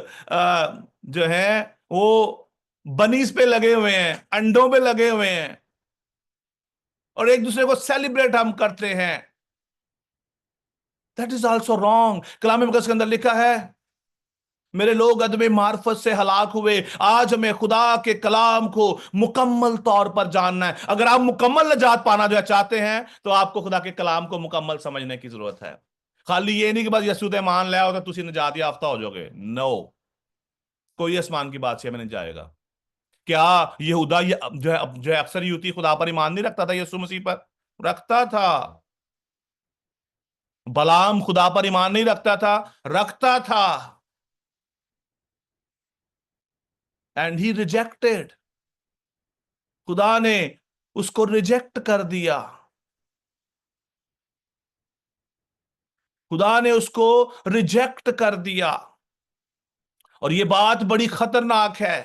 जो हैं वो बनीज पे लगे हुए हैं, अंडों पे लगे हुए हैं, और एक दूसरे को सेलिब्रेट हम करते हैं। That is also wrong. कलाम मुकद्दस के अंदर लिखा है मेरे लोग अदबे मार्फत से हलाक हुए। आज हमें खुदा के कलाम को मुकम्मल तौर पर जानना है। अगर आप मुकम्मल नजात पाना जो है चाहते हैं, तो आपको खुदा के कलाम को मुकम्मल समझने की जरूरत है। खाली ये नहीं कि बस यसू ते मान लिया हो तो तुसी नजात याफ्ता हो जाओगे। नो, कोई आसमान की बादशाह में नहीं जाएगा। क्या यहूदा जो है अक्सर यूती खुदा पर ईमान नहीं रखता था? यसू मसीह पर रखता था। बलाम खुदा पर ईमान नहीं रखता था? रखता था। And he rejected. खुदा ने उसको रिजेक्ट कर दिया। खुदा ने उसको रिजेक्ट कर दिया। और ये बात बड़ी खतरनाक है।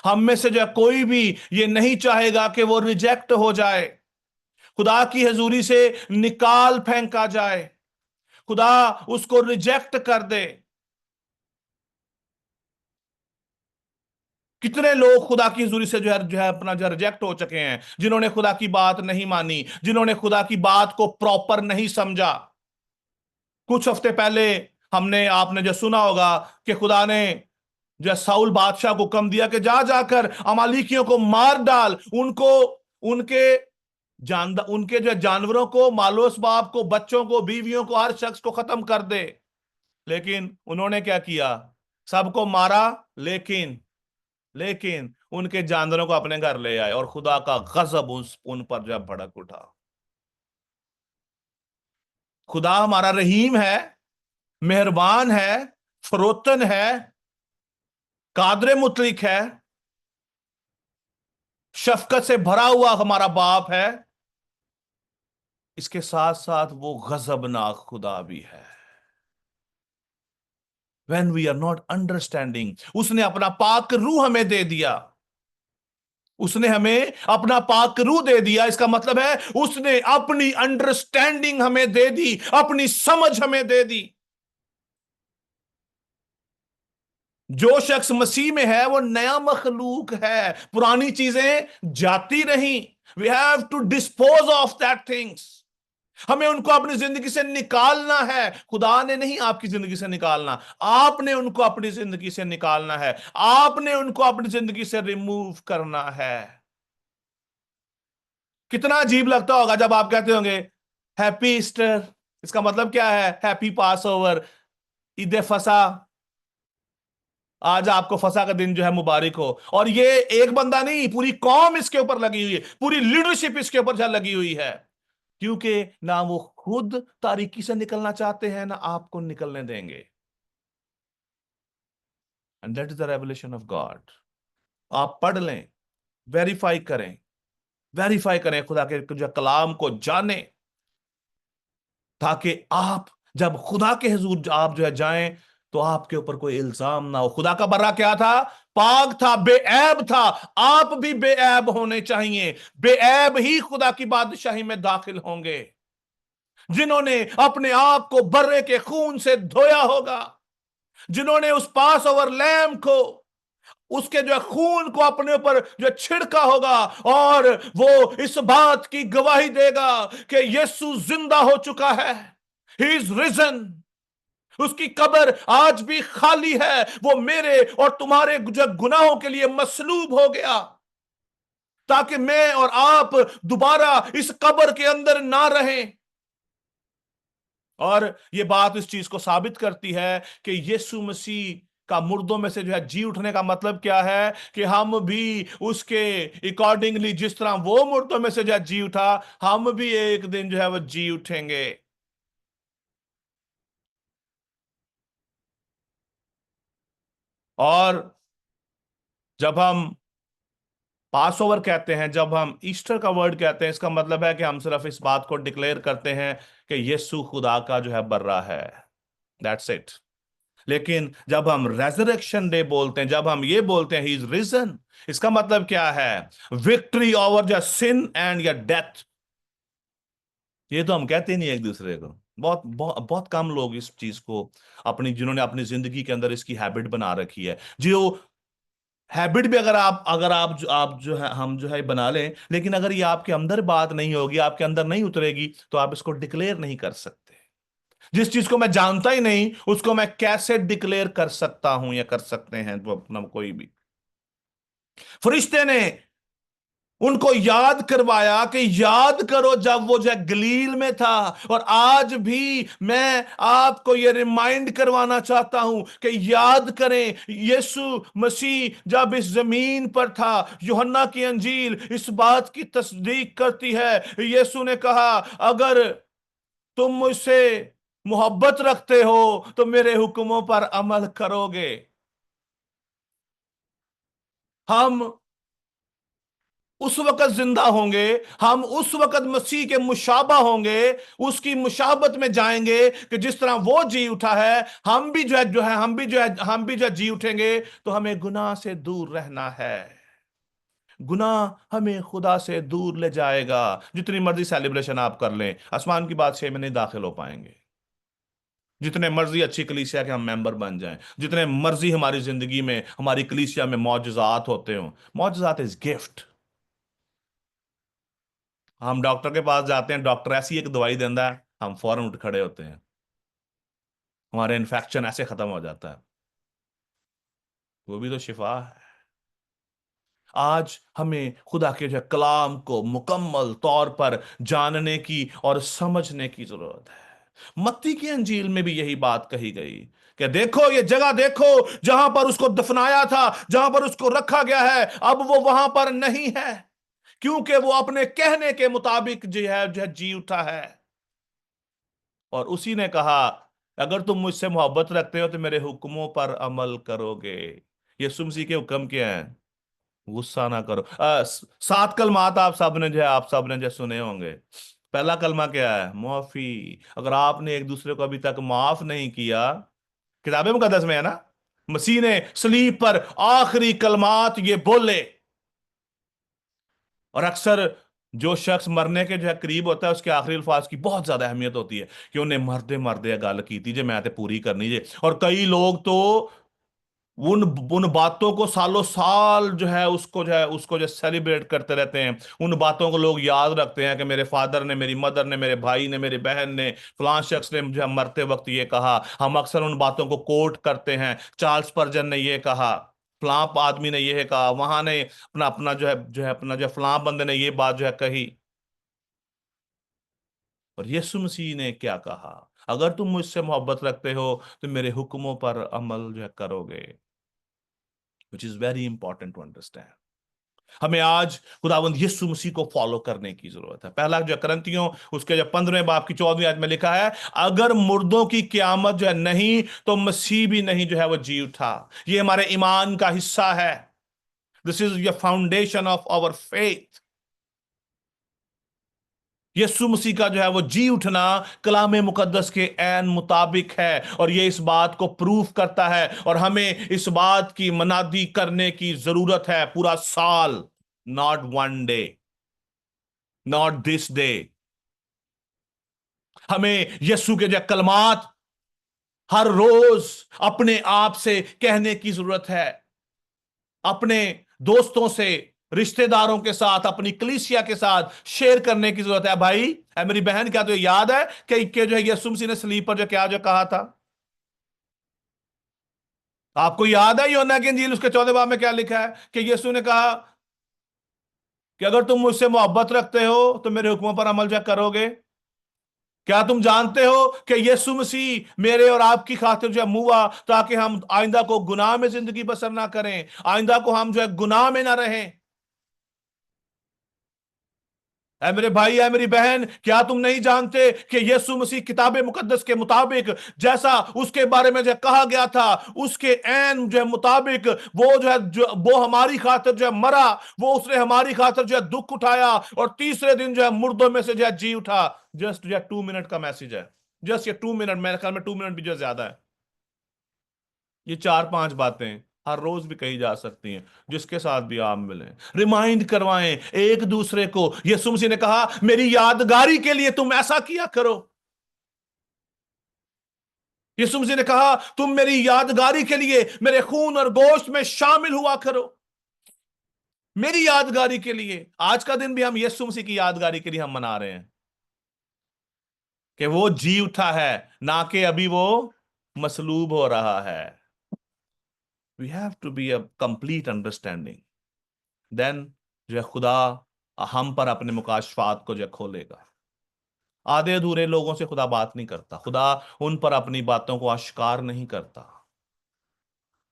हम में से जो कोई भी ये नहीं चाहेगा कि वो रिजेक्ट हो जाए, खुदा की हजूरी से निकाल फेंका जाए, खुदा उसको रिजेक्ट कर दे। कितने लोग खुदा की हजूरी से जो है अपना जो रिजेक्ट हो चुके हैं, जिन्होंने खुदा की बात नहीं मानी, जिन्होंने खुदा की बात को प्रॉपर नहीं समझा। कुछ हफ्ते पहले आपने जो सुना होगा कि खुदा ने जो साउल बादशाह को हुक्म दिया कि जा जाकर अमालिकियों को मार डाल, उनको उनके उनके जो जानवरों को, मालो असबाब को, बच्चों को, बीवियों को, हर शख्स को खत्म कर दे। लेकिन उन्होंने क्या किया? सबको मारा, लेकिन उनके जानवरों को अपने घर ले आए, और खुदा का गजब उन पर जो भड़क उठा। खुदा हमारा रहीम है, मेहरबान है, फरोतन है, कादरे मुतलिक है, शफकत से भरा हुआ हमारा बाप है। इसके साथ साथ वो गजबनाक खुदा भी है। When we are not understanding, उसने अपना पाक रूह हमें दे दिया। उसने हमें अपना पाक रूह दे दिया। इसका मतलब है उसने अपनी अंडरस्टैंडिंग हमें दे दी, अपनी समझ हमें दे दी। जो शख्स मसीह में है वो नया मखलूक है, पुरानी चीजें जाती रही। We have to dispose of that things. हमें उनको अपनी जिंदगी से निकालना है। खुदा ने नहीं आपकी जिंदगी से निकालना, आपने उनको अपनी जिंदगी से निकालना है। आपने उनको अपनी जिंदगी से रिमूव करना है। कितना अजीब लगता होगा जब आप कहते होंगे हैप्पी ईस्टर। इसका मतलब क्या है? हैप्पी पास ओवर, ईद फसा। आज आपको फसा का दिन जो है मुबारक हो। और ये एक बंदा नहीं, पूरी कौम इसके ऊपर लगी हुई है, पूरी लीडरशिप इसके ऊपर जो लगी हुई है, क्योंकि ना वो खुद तारीकी से निकलना चाहते हैं, ना आपको निकलने देंगे। And that is the revelation of God. आप पढ़ लें, वेरीफाई करें खुदा के जो कलाम को जाने, ताकि आप जब खुदा के हुजूर आप जो है जाएं तो आपके ऊपर कोई इल्जाम ना हो। खुदा का बर्रा क्या था? पाक था, बेऐब था। आप भी बेऐब होने चाहिए। बेऐब ही खुदा की बादशाही में दाखिल होंगे, जिन्होंने अपने आप को बर्रे के खून से धोया होगा, जिन्होंने उस पास ओवर लैम को, उसके जो खून को अपने ऊपर जो छिड़का होगा, और वो इस बात की गवाही देगा कि यीशु जिंदा हो चुका है। He is risen. उसकी कब्र आज भी खाली है। वो मेरे और तुम्हारे जो गुनाहों के लिए मसलूब हो गया, ताकि मैं और आप दोबारा इस कब्र के अंदर ना रहें। और ये बात इस चीज को साबित करती है कि यीशु मसीह का मुर्दों में से जो है जी उठने का मतलब क्या है कि हम भी उसके अकॉर्डिंगली, जिस तरह वो मुर्दों में से जो है जी उठा, हम भी एक दिन जो है वो जी उठेंगे। और जब हम पास ओवर कहते हैं, जब हम ईस्टर का वर्ड कहते हैं, इसका मतलब है कि हम सिर्फ इस बात को डिक्लेयर करते हैं कि यीशु खुदा का जो है बर्रा है, दैट्स इट। लेकिन जब हम रेजरेक्शन डे बोलते हैं, जब हम ये बोलते हैं ही इज रिजन, इसका मतलब क्या है? Victory over the sin and या डेथ। ये तो हम कहते ही नहीं एक दूसरे को। बहुत बहुत बहुत कम लोग इस चीज को अपनी, जिन्होंने अपनी जिंदगी के अंदर इसकी हैबिट बना रखी है, जो हैबिट भी आप जो है, हम जो है बना लें, लेकिन अगर ये आपके अंदर बात नहीं होगी, आपके अंदर नहीं उतरेगी, तो आप इसको डिक्लेयर नहीं कर सकते। जिस चीज को मैं जानता ही नहीं, उसको मैं कैसे डिक्लेयर कर सकता हूं या कर सकते हैं वो अपना कोई भी? फरिश्ते ने उनको याद करवाया कि याद करो जब वो जो है गलील में था। और आज भी मैं आपको ये रिमाइंड करवाना चाहता हूं कि याद करें, यीशु मसीह जब इस जमीन पर था, यूहन्ना की अंजील इस बात की तस्दीक करती है। यीशु ने कहा, अगर तुम मुझसे मोहब्बत रखते हो तो मेरे हुक्मों पर अमल करोगे। हम उस वक्त जिंदा होंगे, हम उस वक्त मसीह के मुशाबा होंगे, उसकी मुशाबत में जाएंगे कि जिस तरह वो जी उठा है, हम भी हम भी जो है जी उठेंगे। तो हमें गुनाह से दूर रहना है। गुनाह हमें खुदा से दूर ले जाएगा। जितनी मर्जी सेलिब्रेशन आप कर लें, आसमान की बादशाही में नहीं दाखिल हो पाएंगे। जितने मर्जी अच्छी कलीसिया के हम मेंबर बन जाएं, जितने मर्जी हमारी जिंदगी में, हमारी कलीसिया में मौजज़ात होते हो, मौजज़ात इज गिफ्ट। हम डॉक्टर के पास जाते हैं, डॉक्टर ऐसी एक दवाई देता है, हम फौरन उठ खड़े होते हैं, हमारे इन्फेक्शन ऐसे खत्म हो जाता है। वो भी तो शिफा है। आज हमें खुदा के जो कलाम को मुकम्मल तौर पर जानने की और समझने की जरूरत है। मत्ती की अंजील में भी यही बात कही गई कि देखो, ये जगह देखो जहां पर उसको दफनाया था, जहां पर उसको रखा गया है, अब वो वहां पर नहीं है, क्योंकि वो अपने कहने के मुताबिक जो है जी उठा है। और उसी ने कहा, अगर तुम मुझसे मोहब्बत रखते हो तो मेरे हुक्मों पर अमल करोगे। यीशु मसीह के हुक्म क्या हैं? गुस्सा ना करो। 7 कलमात आप सब ने जो सुने होंगे। पहला कलमा क्या है? माफी। अगर आपने एक दूसरे को अभी तक माफ नहीं किया, किताब मुकद्दस में है ना, मसीह ने सलीब पर आखिरी कलमात ये बोले। और अक्सर जो शख्स मरने के जो है करीब होता है, उसके आखिरी अल्फाज की बहुत ज्यादा अहमियत होती है कि उन्हें मरदे मरदे गल की थी जे मैं ते पूरी करनी जे। और कई लोग तो उन उन बातों को सालों साल जो है उसको सेलिब्रेट करते रहते हैं। उन बातों को लोग याद रखते हैं कि मेरे फादर ने, मेरी मदर ने, मेरे भाई ने, मेरी बहन ने, फलां शख्स ने मुझे मरते वक्त ये कहा। हम अक्सर उन बातों को कोट करते हैं, चार्ल्स स्पर्जन ने ये कहा, फलां आदमी ने ये कहा, वहां ने अपना अपना अपना जो है फलां बंदे ने ये बात जो है कही। और यीशु मसीह ने क्या कहा? अगर तुम मुझसे मोहब्बत रखते हो तो मेरे हुक्मों पर अमल जो है करोगे। Which is very important to understand. हमें आज खुदावंद यीशु मसीह को फॉलो करने की जरूरत है। पहला जो करंथियों उसके जो 15वें बाब की 14वीं आयत में लिखा है, अगर मुर्दों की क़यामत जो है नहीं, तो मसीह भी नहीं जो है वो जी उठा। ये हमारे ईमान का हिस्सा है। This is the foundation of our faith. Yeshu Masih का जो है वो जी उठना कलाम मुकद्दस के ऐन मुताबिक है, और ये इस बात को प्रूफ करता है। और हमें इस बात की मनादी करने की जरूरत है पूरा साल, not one day, not this day. हमें यीशु के जो कलमात हर रोज अपने आप से कहने की जरूरत है, अपने दोस्तों से, रिश्तेदारों के साथ, अपनी कलीसिया के साथ शेयर करने की जरूरत है। भाई है मेरी बहन, क्या तो याद है कि जो है यीशु मसीह ने सलीब पर जो कहा था? आपको याद है यूहन्ना की इंजील उसके 14वें बाब में क्या लिखा है कि यीशु ने कहा कि अगर तुम मुझसे मोहब्बत रखते हो तो मेरे हुक्मों पर अमल जो करोगे। क्या तुम जानते हो कि यीशु मसीह मेरे और आपकी खातिर जो है मुआ, ताकि हम आइंदा को गुनाह में जिंदगी बसर ना करें, आइंदा को हम जो है गुनाह में ना रहें। ऐ मेरे भाई, ऐ मेरी बहन, क्या तुम नहीं जानते कि यीशु मसीह किताब मुकद्दस के मुताबिक जैसा उसके बारे में जो कहा गया था, उसके ऐन जो है मुताबिक वो जो है वो हमारी खातिर जो है मरा, वो उसने हमारी खातिर जो है दुख उठाया और तीसरे दिन जो है मुर्दों में से जो है जी उठा। जस्ट जो है 2 मिनट का मैसेज है, जस्ट ये 2 मिनट, मेरे ख्याल में 2 मिनट भी जो ज्यादा है। ये 4-5 बातें हर रोज भी कही जा सकती हैं, जिसके साथ भी आप मिलें, रिमाइंड करवाएं एक दूसरे को। यीशु मसीह ने कहा मेरी यादगारी के लिए तुम ऐसा किया करो। यीशु मसीह ने कहा तुम मेरी यादगारी के लिए मेरे खून और गोश्त में शामिल हुआ करो, मेरी यादगारी के लिए। आज का दिन भी हम यीशु मसीह की यादगारी के लिए हम मना रहे हैं कि वो जी उठा है, ना कि अभी वो मसलूब हो रहा है। We have to be a complete understanding, then जो है खुदा हम पर अपने मुकाशफात को जो है खोलेगा। आधे अधूरे लोगों से खुदा बात नहीं करता, खुदा उन पर अपनी बातों को आश्कार नहीं करता।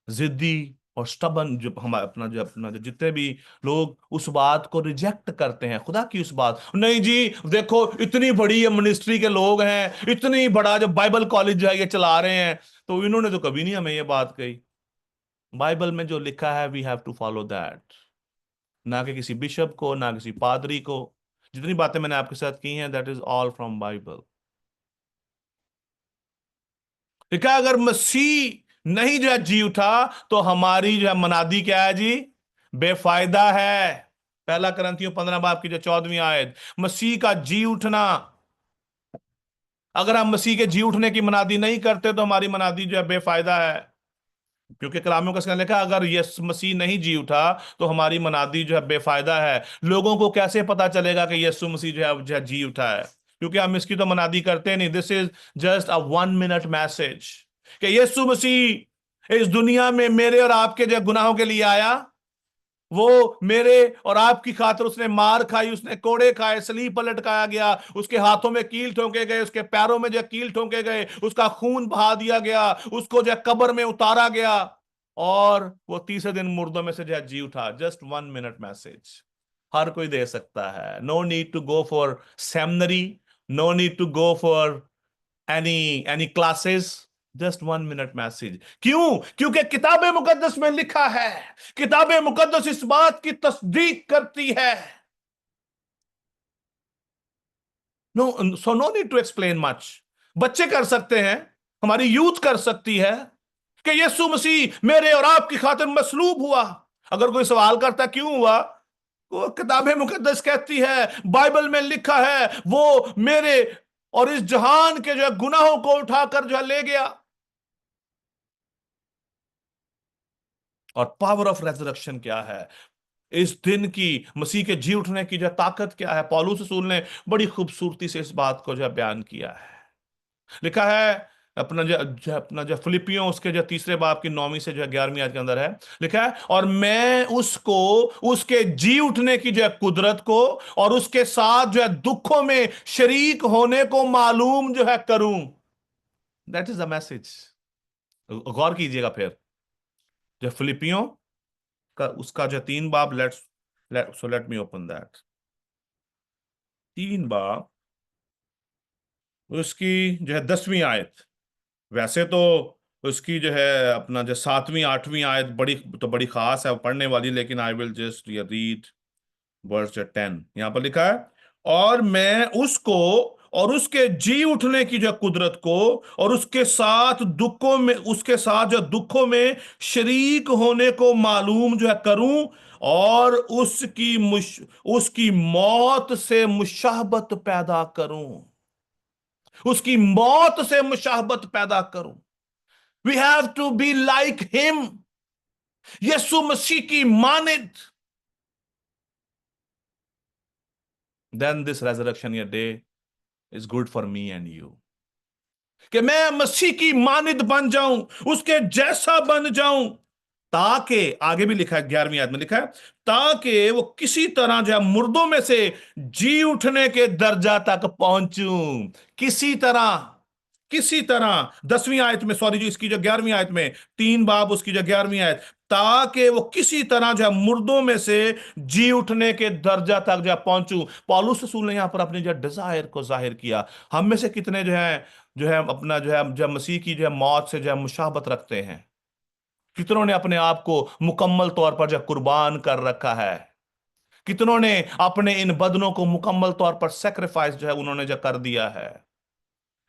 जिद्दी और स्टबन जो हम अपना जो जितने भी लोग उस बात को रिजेक्ट करते हैं, खुदा की उस बात, नहीं जी देखो इतनी बड़ी ये मिनिस्ट्री के लोग हैं, इतनी बड़ा जो बाइबल कॉलेज जो है ये चला रहे हैं, तो इन्होंने तो कभी नहीं हमें ये बात कही। बाइबल में जो लिखा है we have to follow that, ना कि किसी बिशप को, ना किसी पादरी को। जितनी बातें मैंने आपके साथ की हैं that is all from Bible. देखा, अगर मसीह नहीं जो है जी उठा तो हमारी जो है मनादी क्या है जी, बेफायदा है। पहला करंथियों 15 बाब की जो 14वीं आयत, मसीह का जी उठना, अगर हम मसीह के जी उठने की मनादी नहीं करते तो हमारी मनादी जो है बेफायदा है। क्योंकि कलामियों का लिखा अगर यीशु मसीह नहीं जी उठा तो हमारी मनादी जो है बेफायदा है। लोगों को कैसे पता चलेगा कि यीशु मसीह जो है जी उठा है? क्योंकि हम इसकी तो मनादी करते नहीं। This is just a 1 minute message कि यीशु मसीह इस दुनिया में मेरे और आपके जो गुनाहों के लिए आया, वो मेरे और आपकी खातिर उसने मार खाई, उसने कोड़े खाए, सलीब पर लटकाया गया, उसके हाथों में कील ठोके गए, उसके पैरों में जो कील ठोके गए, उसका खून बहा दिया गया, उसको जो कब्र में उतारा गया और वो तीसरे दिन मुर्दों में से जो जी उठा। जस्ट 1 मिनट मैसेज हर कोई दे सकता है। No need to go for seminary, no need to go for any classes, just 1 minute message. क्यों? क्योंकि किताब मुकद्दस में लिखा है, किताब मुकद्दस इस बात की तस्दीक करती है। No need to explain much. बच्चे कर सकते हैं, हमारी यूथ कर सकती है कि यीशु मसीह मेरे और आपकी खातिर मसलूब हुआ। अगर कोई सवाल करता क्यों हुआ, वो किताब मुकद्दस कहती है, बाइबल में लिखा है, वो मेरे और इस जहान के जो है गुनाहों को उठाकर जो है ले गया। और पावर ऑफ रेजरेक्शन क्या है, इस दिन की मसीह के जी उठने की जो ताकत क्या है, पौलुस रसूल ने बड़ी खूबसूरती से इस बात को जो बयान किया है। लिखा है अपना जो फिलिपियों उसके जो 3 बाब की 9वीं से जो 11वीं आयत के अंदर है, लिखा है और मैं उसको उसके जी उठने की जो है कुदरत को और उसके साथ जो है दुखों में शरीक होने को मालूम जो है करूं। That is the message. गौर कीजिएगा फिर, जो फिलिपियों का उसका जो 3 बाब, लेट मी ओपन दैट। 3 बाब उसकी जो है 10वीं आयत, वैसे तो उसकी जो है अपना जो 7वीं 8वीं आयत बड़ी खास है, पढ़ने वाली, लेकिन I will just read verse 10। यहां पर लिखा है और मैं उसको और उसके जी उठने की जो कुदरत को और उसके साथ जो दुखों में शरीक होने को मालूम जो है करूं और उसकी मौत से मुशाहबत पैदा करूं, उसकी मौत से मुशाहबत पैदा करूं। We have to be like him, Yeshu Masih की मानिद। देन दिस रेजरेक्शन ये day is good for me and you, कि मैं मसीह की मानिद बन जाऊं, उसके जैसा बन जाऊं। ताकि, आगे भी लिखा है 11वीं आयत में लिखा है, ताकि वो किसी तरह जो है मुर्दों में से जी उठने के दर्जा तक पहुंचूं। किसी तरह, किसी तरह 10वीं आयत में, सॉरी, जो इसकी जो 11वीं आयत में, 3 बाब उसकी जो 11वीं आयत, ताकि वो किसी तरह जो है मुर्दों में से जी उठने के दर्जा तक जो है पहुंचूं। पौलुस रसूल ने यहां पर अपनी जो डिजायर को जाहिर किया। हम में से कितने जो है अपना जो है मसीह की जो है मौत से जो है मुशाबत रखते हैं? कितनों ने अपने आप को मुकम्मल तौर पर जो कुर्बान कर रखा है? कितनों ने अपने इन बदनों को मुकम्मल तौर पर सेक्रीफाइस जो है उन्होंने जो कर दिया है?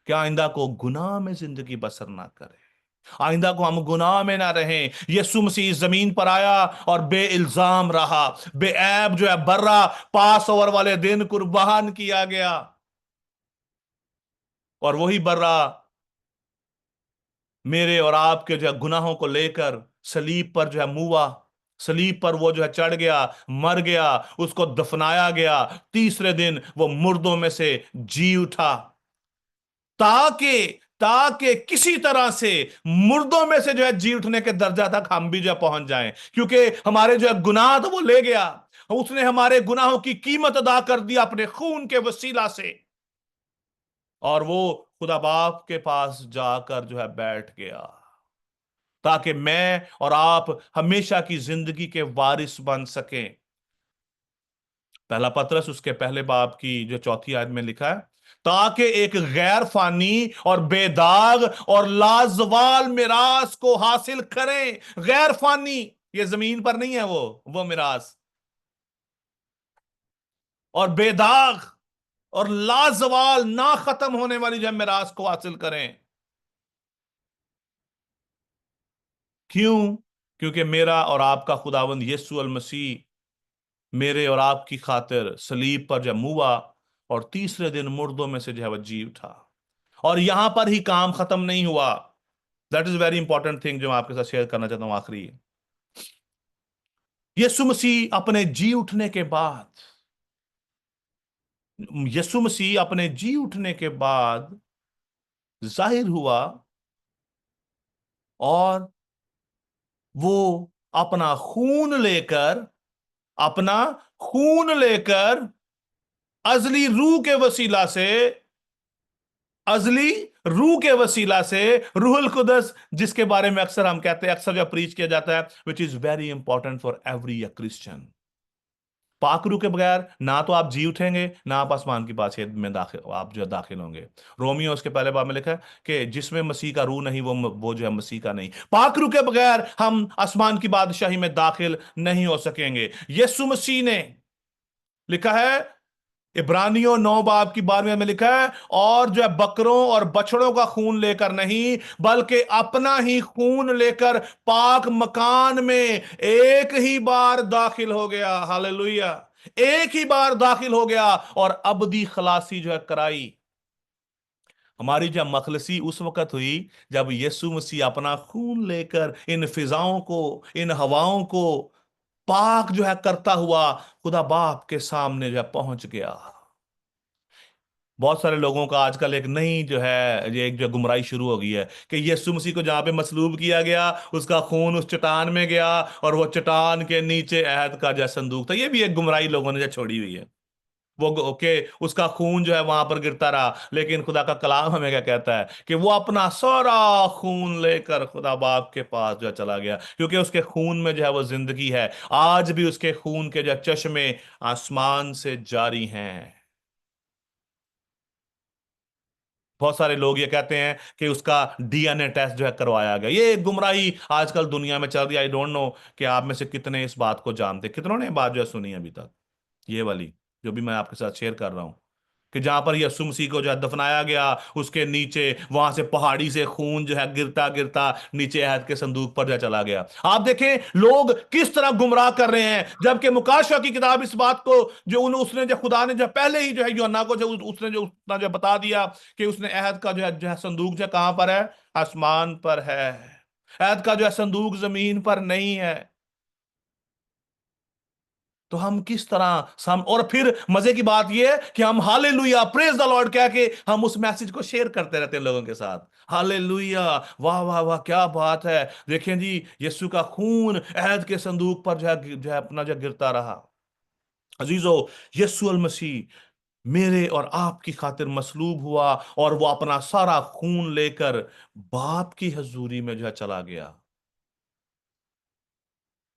क्या आइंदा को गुनाह में जिंदगी बसर ना करें, आइंदा को हम गुनाह में ना रहें। यीशु मसीह जमीन पर आया और बे इल्जाम रहा, बेऐब जो है बर्रा पास ओवर वाले दिन कुर्बान किया गया, और वही बर्रा मेरे और आपके जो है गुनाहों को लेकर सलीब पर जो है मुआ, सलीब पर वो जो है चढ़ गया, मर गया, उसको दफनाया गया, तीसरे दिन वो मुर्दों में से जी उठा, ताकि ताकि किसी तरह से मुर्दों में से जो है जी उठने के दर्जा तक हम भी जो है पहुंच जाएं। क्योंकि हमारे जो है गुनाह तो वो ले गया, उसने हमारे गुनाहों की कीमत अदा कर दी अपने खून के वसीला से, और वो खुदा बाप के पास जाकर जो है बैठ गया, ताकि मैं और आप हमेशा की जिंदगी के वारिस बन सकें। पहला पतरस उसके पहले बाब की जो 4थी आयत में लिखा है, ताकि एक गैर फानी और बेदाग और लाजवाल मिरास को हासिल करें। गैर फानी, ये जमीन पर नहीं है वो मिरास, और बेदाग और लाजवाल ना खत्म होने वाली जब मिरास को हासिल करें। क्यों? क्योंकि मेरा और आपका खुदावंद यीशु अल मसीह मेरे और आपकी खातिर सलीब पर जब मुआ और तीसरे दिन मुर्दों में से जो है वह जी उठा। और यहां पर ही काम खत्म नहीं हुआ। That is very important thing जो मैं आपके साथ शेयर करना चाहता हूं। आखिरी, यीशु मसीह अपने जी उठने के बाद, यीशु मसीह अपने जी उठने के बाद जाहिर हुआ, और वो अपना खून लेकर, अपना खून लेकर अजली रूह के वसीला से, अजली रूह के वसीला से, रूहुल कुदस जिसके बारे में अक्सर हम कहते हैं, अक्सर जो प्रीच किया जाता है, विच is very important for every Christian. पाक रूह के बगैर ना तो आप जी उठेंगे, ना आप आसमान की बादशाहत में दाखिल, आप जो दाखिल होंगे। रोमियो उसके पहले बाब में लिखा है कि जिसमें मसीह का रूह नहीं वो जो है मसीह का नहीं। पाक रूह के बगैर हम आसमान की बादशाही में दाखिल नहीं हो सकेंगे। यीशु मसीह ने लिखा है, इब्रानियों 9 बाब की 12वीं में लिखा है, और जो है बकरों और बछड़ों का खून लेकर नहीं, बल्कि अपना ही खून लेकर पाक मकान में एक ही बार दाखिल हो गया। हालेलुया, एक ही बार दाखिल हो गया और अबदी खलासी जो है कराई। हमारी जब मखलसी उस वक्त हुई जब यीशु मसीह अपना खून लेकर इन फिजाओं को, इन हवाओं को पाक जो है करता हुआ खुदा बाप के सामने जो है पहुंच गया। बहुत सारे लोगों का आजकल एक नई जो है ये एक जो गुमराही शुरू हो गई है कि यीशु मसीह को जहां पे मसलूब किया गया, उसका खून उस चट्टान में गया, और वो चट्टान के नीचे अहद का जो संदूक था। ये भी एक गुमराही लोगों ने जो छोड़ी हुई है, वो के उसका खून जो है वहां पर गिरता रहा। लेकिन खुदा का कलाम हमें क्या कहता है कि वो अपना सारा खून लेकर खुदा बाप के पास जो है चला गया, क्योंकि उसके खून में जो है वो जिंदगी है। आज भी उसके खून के जो चश्मे आसमान से जारी हैं। बहुत सारे लोग ये कहते हैं कि उसका डीएनए टेस्ट जो है करवाया गया। ये एक गुमराही आजकल दुनिया में चल रही है। आई डोंट नो कि आप में से कितने इस बात को जानते, कितनों ने ये बात जो है सुनी अभी तक, ये वाली जो भी मैं आपके साथ शेयर कर रहा हूं, कि जहां पर यीशु मसीह को जो है दफनाया गया, उसके नीचे वहां से पहाड़ी से खून जो है गिरता गिरता नीचे अहद के संदूक पर जो चला गया। आप देखें लोग किस तरह गुमराह कर रहे हैं, जबकि मुकाशवा की किताब इस बात को जो उसने जो खुदा ने जो पहले ही जो है यूहन्ना को जो उसने जो उतना जो बता दिया कि उसने अहद का जो है संदूक जो कहां पर है, आसमान पर है। अहद का जो है संदूक जमीन पर नहीं है। तो हम किस तरह और फिर मजे की बात यह है कि हम हालेलुया प्रेज द लॉर्ड कह के हम उस मैसेज को शेयर करते रहते हैं लोगों के साथ। हालेलुया, वाह वाह वाह, क्या बात है, देखें जी यीशु का खून अहद के संदूक पर जो है अपना जो गिरता रहा। अजीजो, यीशु अल मसीह मेरे और आपकी खातिर मसलूब हुआ और वो अपना सारा खून लेकर बाप की हजूरी में जो है चला गया।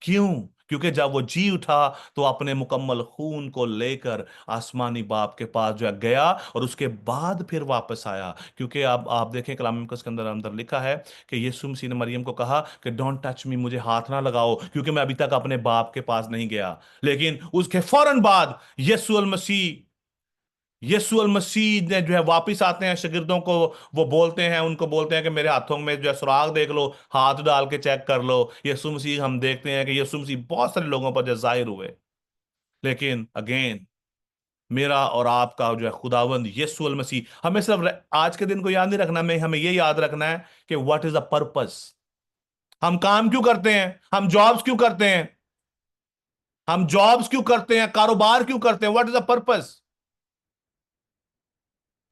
क्यों? क्योंकि जब वो जी उठा तो अपने मुकम्मल खून को लेकर आसमानी बाप के पास जो है गया और उसके बाद फिर वापस आया। क्योंकि आप देखें कलाम मुकद्दस के अंदर अंदर लिखा है कि यीशु मसीह ने मरियम को कहा कि डोंट टच मी, मुझे हाथ ना लगाओ क्योंकि मैं अभी तक अपने बाप के पास नहीं गया। लेकिन उसके फौरन बाद यीशु अल मसीह ने जो है वापिस आते हैं शागिर्दों को, वो बोलते हैं, उनको बोलते हैं कि मेरे हाथों में जो है सुराग देख लो, हाथ डाल के चेक कर लो। यीशु मसीह, हम देखते हैं कि यीशु मसीह बहुत सारे लोगों पर जो जाहिर हुए। लेकिन अगेन मेरा और आपका जो है खुदावंद यीशु अल मसीह, हमें सिर्फ आज के दिन को याद नहीं रखना, हमें ये याद रखना है कि व्हाट इज द पर्पस। हम काम क्यों करते हैं, हम जॉब्स क्यों करते हैं, कारोबार क्यों करते हैं, व्हाट इज द पर्पस?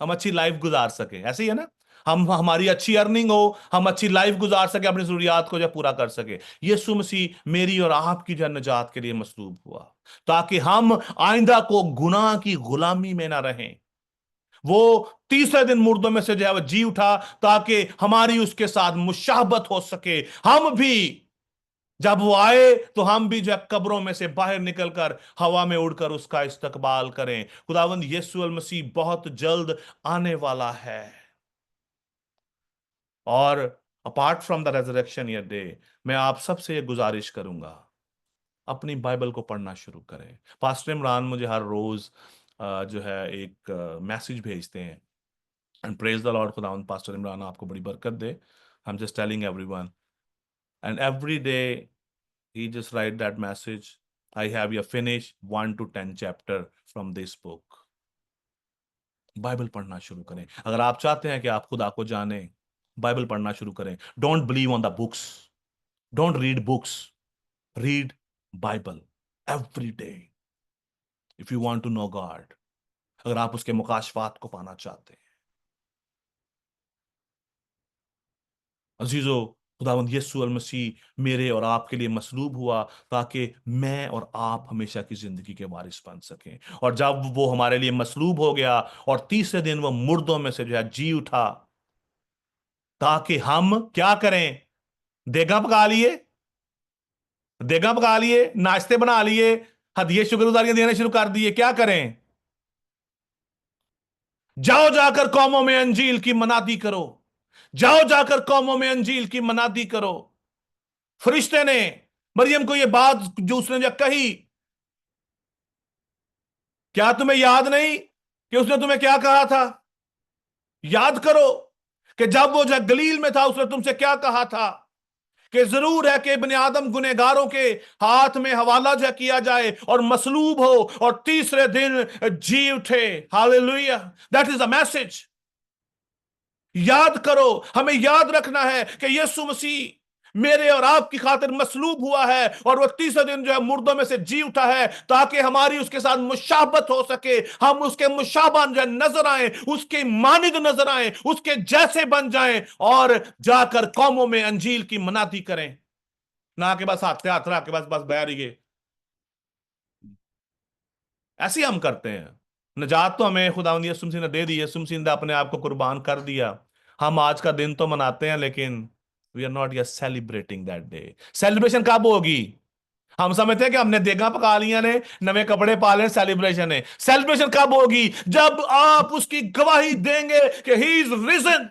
हम अच्छी लाइफ गुजार सके, ऐसे ही है ना, हम हमारी अच्छी अर्निंग हो, हम अच्छी लाइफ गुजार सके, अपनी जरूरियात को जो पूरा कर सके। यीशु मसीह मेरी और आपकी जो निजात के लिए मसलूब हुआ ताकि हम आइंदा को गुनाह की गुलामी में ना रहें। वो तीसरे दिन मुर्दों में से जो है वो जी उठा ताकि हमारी उसके साथ मुशाहबत हो सके। हम भी जब वो आए तो हम भी जो है कब्रों में से बाहर निकलकर हवा में उड़कर उसका इस्तकबाल करें। खुदावंद यीशु अल मसीह बहुत जल्द आने वाला है। और apart from the resurrection year day, मैं आप सबसे ये गुजारिश करूंगा, अपनी बाइबल को पढ़ना शुरू करें। पास्टर इमरान मुझे हर रोज जो है एक मैसेज भेजते हैं, एंड प्रेज द लॉर्ड, खुदावंद पास्टर इमरान आपको बड़ी बरकत दे। I am just telling everyone, and every day he just write that message, I have you finish 1 to 10 chapter from this book. Bible पढ़ना शुरू करें। अगर आप चाहते हैं कि आप खुदा को जाने, बाइबल पढ़ना शुरू करें। Don't believe on the books, don't read books, read Bible every day if you want to know God. अगर आप उसके मुकाशफात को पाना चाहते हैं। अजीजों, खुदावंद यीशु अल मसीह मेरे और आपके लिए मसलूब हुआ ताकि मैं और आप हमेशा की जिंदगी के वारिस बन सकें। और जब वो हमारे लिए मसलूब हो गया और तीसरे दिन वो मुर्दों में से जो है जी उठा ताकि हम क्या करें, देगा पका लिए, नाश्ते बना लिए, हदिये शुक्रगुजारियां देने शुरू कर दिए। क्या करें? जाओ जाकर कौमों में अंजील की मनादी करो, जाओ जाकर कौमों में अंजील की मनादी करो। फरिश्ते ने मरियम को यह बात जो उसने जब कही, क्या तुम्हें याद नहीं कि उसने तुम्हें क्या कहा था? याद करो कि जब वो जब गलील में था उसने तुमसे क्या कहा था कि जरूर है कि इब्ने आदम गुनहगारों के हाथ में हवाला जो किया जाए और मसलूब हो और तीसरे दिन जी उठे। Hallelujah, that is the message. याद करो, हमें याद रखना है कि यीशु मसीह मेरे और आपकी खातिर मसलूब हुआ है और वो तीसरे दिन जो है मुर्दों में से जी उठा है ताकि हमारी उसके साथ मुशाबत हो सके, हम उसके मुशाबा जो नजर आए, उसके मानिद नजर आए, उसके जैसे बन जाएं और जाकर कौमों में अंजील की मनाती करें। ना कि बस हाथ हाथ रख के बस बस बह रही है। ऐसे हम करते हैं। निजात तो हमें खुदावंद यीशु मसीह ने दे दी, यीशु मसीह ने अपने आप को कुर्बान कर दिया। हम आज का दिन तो मनाते हैं लेकिन we are not yet celebrating that day. Celebration कब होगी? हम समझते हैं कि हमने देगा पका लिया ने, नवे कपड़े पा ले, सेलिब्रेशन है। सेलिब्रेशन कब होगी? जब आप उसकी गवाही देंगे कि he is risen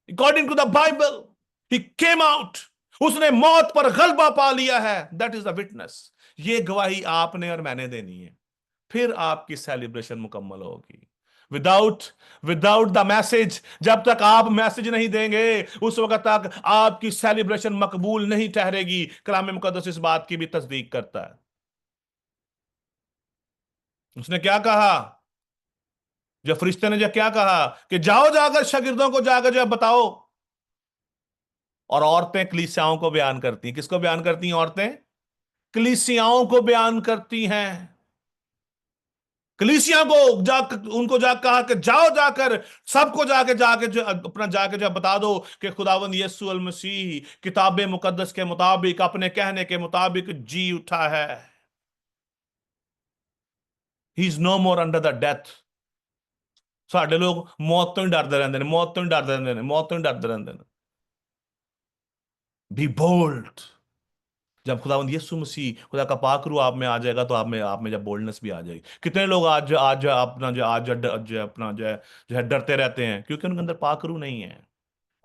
according to the Bible, he came out, उसने मौत पर गलबा पा लिया है। That is the witness. ये गवाही आपने और मैंने देनी है, फिर आपकी सेलिब्रेशन मुकम्मल होगी। विदाउट द मैसेज, जब तक आप मैसेज नहीं देंगे उस वक्त तक आपकी सेलिब्रेशन मकबूल नहीं ठहरेगी। कलाम मुकद्दस इस बात की भी तस्दीक करता है। उसने क्या कहा? जब फरिश्ते ने जो क्या कहा कि जाओ जाकर शागिर्दों को जाकर जो बताओ। और औरतें कलीसियाओं को बयान करती हैं। किसको बयान करती हैं? औरतें कलीसियाओं को बयान करती हैं। कलीसिया को उनको कहा कि जाओ, जाकर सबको जाके बता दो कि खुदावंद यीशु अल मसीह किताब मुकद्दस के मुताबिक, अपने कहने के मुताबिक जी उठा है। He is no more under the death. साडे लोग मौत तो ही डरते रहते हैं, मौत तो ही डरते रहते हैं, मौत तो ही डरते रहते हैं। Be bold. जब खुदावंद यीशु मसीह, खुदा का पाक रूह आप में आ जाएगा, तो आप में जब बोल्डनेस भी आ जाएगी। कितने लोग आज आज अपना जो आज जो अपना जो है डरते रहते हैं, क्योंकि उनके अंदर पाक रूह नहीं है।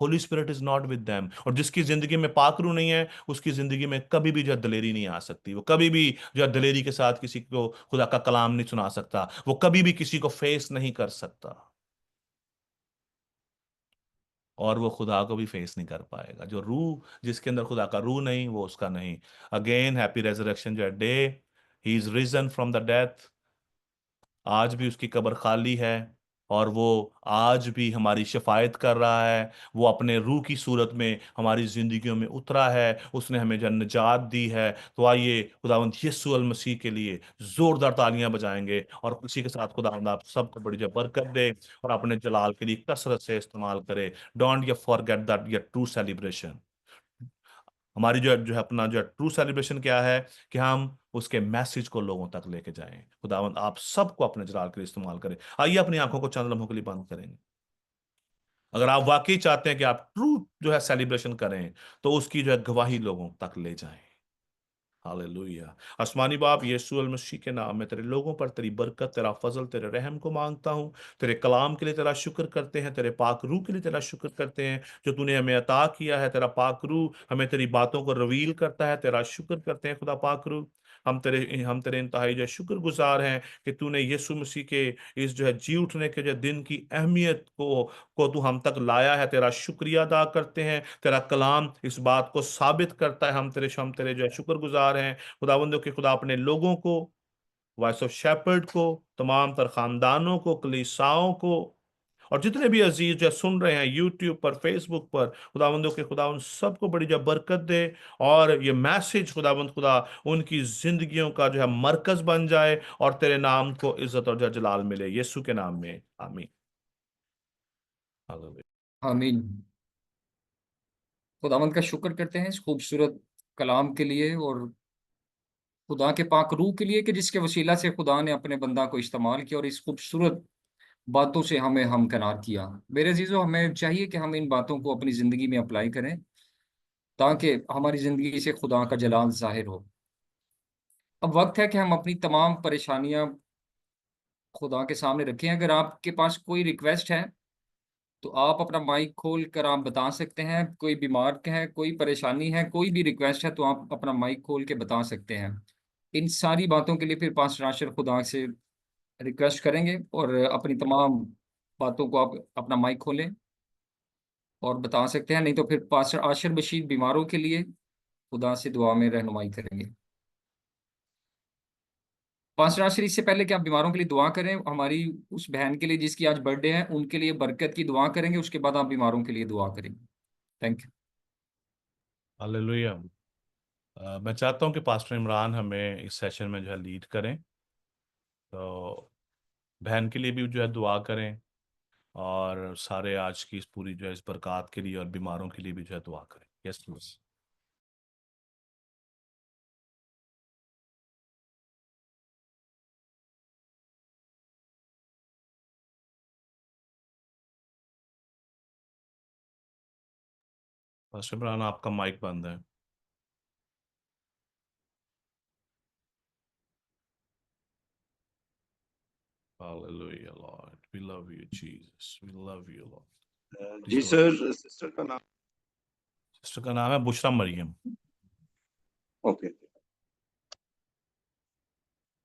Holi spirit is not with them. और जिसकी जिंदगी में पाक रूह नहीं है, उसकी जिंदगी में कभी भी जो है दलेरी नहीं आ सकती। वो कभी भी जो है दलेरी के साथ किसी को खुदा का कलाम नहीं सुना सकता। वो कभी भी किसी को फेस नहीं कर सकता, और वो खुदा को भी फेस नहीं कर पाएगा। जो रूह, जिसके अंदर खुदा का रूह नहीं, वो उसका नहीं। अगेन हैप्पी रेजरेक्शन जो day, he is risen from the death. आज भी उसकी कब्र खाली है, और वो आज भी हमारी शफायत कर रहा है। वो अपने रूह की सूरत में हमारी जिंदगियों में उतरा है। उसने हमें जो निजात दी है। तो आइए खुदावंद यीशु अल मसीह के लिए जोरदार तालियां बजाएंगे, और इसी के साथ खुदावंद आप सबको बड़ी जो बरकत दे, और अपने जलाल के लिए कसरत से इस्तेमाल करे। Don't you forget that your true celebration. हमारी जो है अपना जो ट्रू सेलिब्रेशन क्या है, कि हम उसके मैसेज को लोगों तक लेके जाएं। खुदावंद आप सबको अपने जलाल के लिए इस्तेमाल करें। आइए अपनी आंखों को चंद लम्हों के लिए बंद करेंगे। अगर आप वाकई चाहते हैं कि आप ट्रू जो है सेलिब्रेशन करें, तो उसकी जो है गवाही लोगों तक ले जाएं। हालेलुया। आसमानी बाप, यीशु अल मसीह के नाम में तेरे लोगों पर तेरी बरकत, तेरा फजल, तेरे रहम को मांगता हूं। तेरे कलाम के लिए तेरा शुक्र करते हैं, तेरे पाक रूह के लिए तेरा शुक्र करते हैं जो तूने हमें अता किया है। तेरा पाक रूह हमें तेरी बातों को रिवील करता है। तेरा शुक्र करते हैं खुदा पाक रूह। हम तेरे इंतहाई जो शुक्रगुजार हैं कि तूने यीशु मसीह के इस जो है जी उठने के जो दिन की अहमियत को तू हम तक लाया है। तेरा शुक्रिया अदा करते हैं। तेरा कलाम इस बात को साबित करता है। हम तेरे जो है शुक्रगुजार हैं। खुदावंदों के खुदा अपने लोगों को, वॉइस ऑफ शेपर्ड को, तमाम तर खानदानों को, कलीसाओं को, और जितने भी अजीज जो सुन रहे हैं यूट्यूब पर, फेसबुक पर, खुदावंदों के खुदा उन सबको बड़ी जो बरकत दे, और ये मैसेज खुदावंद खुदा उनकी जिंदगियों का जो है मरकज बन जाए, और तेरे नाम को इज्जत और जलाल मिले, यीशु के नाम में आमीन। हालेलुया। आमीन। खुदावंद का शुक्र करते हैं इस खूबसूरत कलाम के लिए, और खुदा के पाक रूह के लिए, कि जिसके वसीला से खुदा ने अपने बंदा को इस्तेमाल किया और इस खूबसूरत बातों से हमें हमकनार किया। मेरे अजीजों, हमें चाहिए कि हम इन बातों को अपनी ज़िंदगी में अप्लाई करें, ताकि हमारी ज़िंदगी से खुदा का जलाल जाहिर हो। अब वक्त है कि हम अपनी तमाम परेशानियां खुदा के सामने रखें। अगर आपके पास कोई रिक्वेस्ट है, तो आप अपना माइक खोल कर आप बता सकते हैं। कोई बीमार है, कोई परेशानी है, कोई भी रिक्वेस्ट है, तो आप अपना माइक खोल के बता सकते हैं। इन सारी बातों के लिए फिर पास्टर आशिर खुदा से रिक्वेस्ट करेंगे, और अपनी तमाम बातों को आप अपना माइक खोलें और बता सकते हैं। नहीं तो फिर पास्टर आशिर बशीर बीमारों के लिए खुदा से दुआ में रहनुमाई करेंगे। पास्टर आशिर, इससे पहले कि आप बीमारों के लिए दुआ करें, हमारी उस बहन के लिए जिसकी आज बर्थडे है, उनके लिए बरकत की दुआ करेंगे। उसके बाद आप बीमारों के लिए दुआ करेंगे। Thank you. हालेलुया। मैं चाहता हूं कि पास्टर इमरान हमें इस सेशन में जो है लीड करें। तो बहन के लिए भी जो है दुआ करें, और सारे आज की इस पूरी जो है इस बरकत के लिए और बीमारों के लिए भी जो है दुआ करें। Yes please. पास्टर इमरान, आपका माइक बंद है। Hallelujah, Lord. We love you, Jesus. We love you, Lord. जी सर, सिस्टर का नाम? सिस्टर का नाम है बुशरा मरियम। ओके।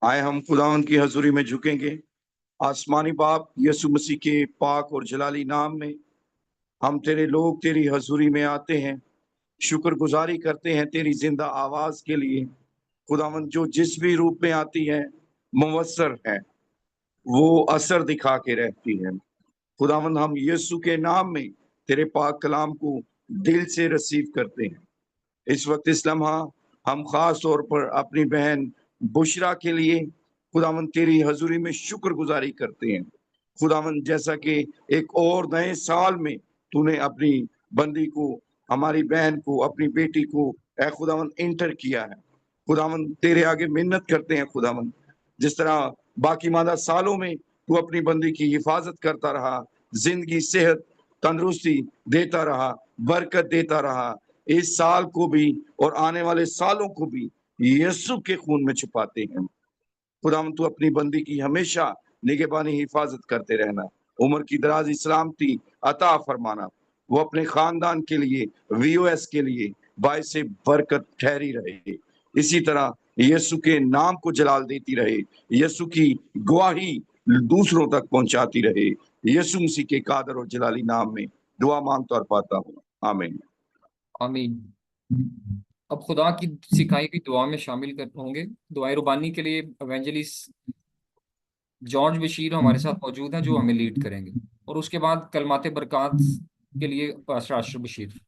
आए हम खुदावंद की हजूरी में झुकेंगे। आसमानी बाप, यीशु मसीह के पाक और जलाली नाम में हम तेरे लोग तेरी हजूरी में आते हैं, शुक्रगुजारी करते हैं तेरी जिंदा आवाज के लिए। खुदावंद, जो जिस भी रूप में आती है मुवस्सर है, वो असर दिखा के रहती है। खुदावंद, हम यीशु के नाम में तेरे पाक कलाम को दिल से रिसीव करते हैं। इस वक्त इस लम्हा हम खास तौर पर अपनी बहन बुशरा के लिए खुदावन तेरी हजूरी में शुक्रगुजारी करते हैं। खुदावन जैसा कि एक और नए साल में तूने अपनी बंदी को, हमारी बहन को, अपनी बेटी को ए खुदावन इंटर किया है, खुदावन तेरे आगे मिन्नत करते हैं खुदावन, जिस तरह बाकी मादा सालों में तू अपनी बंदी की हिफाजत करता रहा, जिंदगी, सेहत, तंदुरुस्ती देता रहा, बरकत देता रहा, इस साल को भी और आने वाले सालों को भी यीशु के खून में छुपाते हैं। खुदावन तू अपनी बंदी की हमेशा निगहबानी हिफाजत करते रहना, उम्र की दराजी सलामती अता फरमाना, वो अपने खानदान के लिए, वीओएस के लिए बायस बरकत ठहरी रहे। इसी तरह यीशु के नाम को जलाल देती रहे, यीशु की गवाही दूसरों तक पहुंचाती रहे। यीशु मसीह के कादर और जलाली नाम में दुआ मांगता और पाता हूँ, आमीन। आमीन। अब खुदा की सिखाई हुई दुआ में शामिल कर होंगे। दुआए रुबानी के लिए एवेंजलिस्ट जॉर्ज बशीर हमारे साथ मौजूद हैं, जो हमें लीड करेंगे, और उसके बाद कलमाते बरकत के लिए पास्टर आशर बशीर।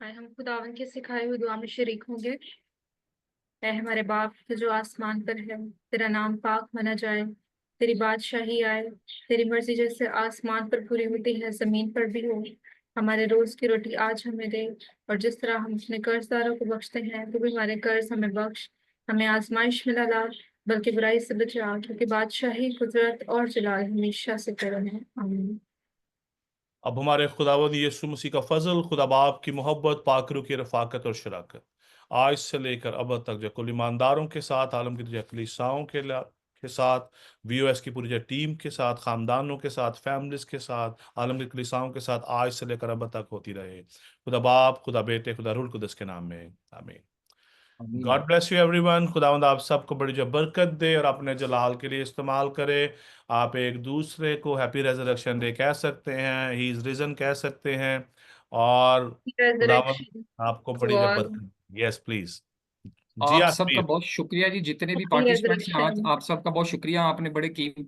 आए हम खुदावन के सिखाए हुए दुआ में शरीक होंगे। ऐ हमारे बाप जो आसमान पर है, तेरा नाम पाक माना जाए, तेरी बादशाही आए, तेरी मर्जी जैसे आसमान पर पूरी होती है जमीन पर भी हो। हमारे रोज की रोटी आज हमें दे, और जिस तरह हम अपने कर्जदारों को बख्शते हैं, तो भी हमारे कर्ज हमें बख्श। हमें आजमाइश में न ला, बल्कि बुराई से बचा, क्योंकि बादशाही, कुदरत और जलाल हमेशा से तेरा है, आमीन। अब हमारे खुदावंद यीशु मसीह का फजल, खुदा बाप की मोहब्बत, पाकरू की रफाकत और शराकत आज से लेकर अब तक जो कुल ईमानदारों के साथ, आलम की जो कलीसियाओं के साथ, वीओएस की पूरी जो टीम के साथ, खानदानों के साथ, फैमिलीज के साथ, आलम की कलीसियाओं के साथ आज से लेकर अब तक होती रहे। खुदा बाप, खुदा बेटे, खुदा रूह कुदस के नाम में, आमीन। God bless you everyone. खुदावंद आप सबको बड़ी जो बरकत दे और अपने जलाल के लिए इस्तेमाल करे। आप एक दूसरे को हैप्पी रेजरेक्शन डे कह सकते हैं, ही इज रिजन कह सकते हैं, और खुदावंद Resurrection आपको to बड़ी जो all. बरकत। यस प्लीज जी आप सबका आसमीर। बहुत शुक्रिया जी, जितने भी Happy पार्टिसिपेंट्स हैं आज, resurrection. आप सबका बहुत शुक्रिया। आपने बड़े कीमती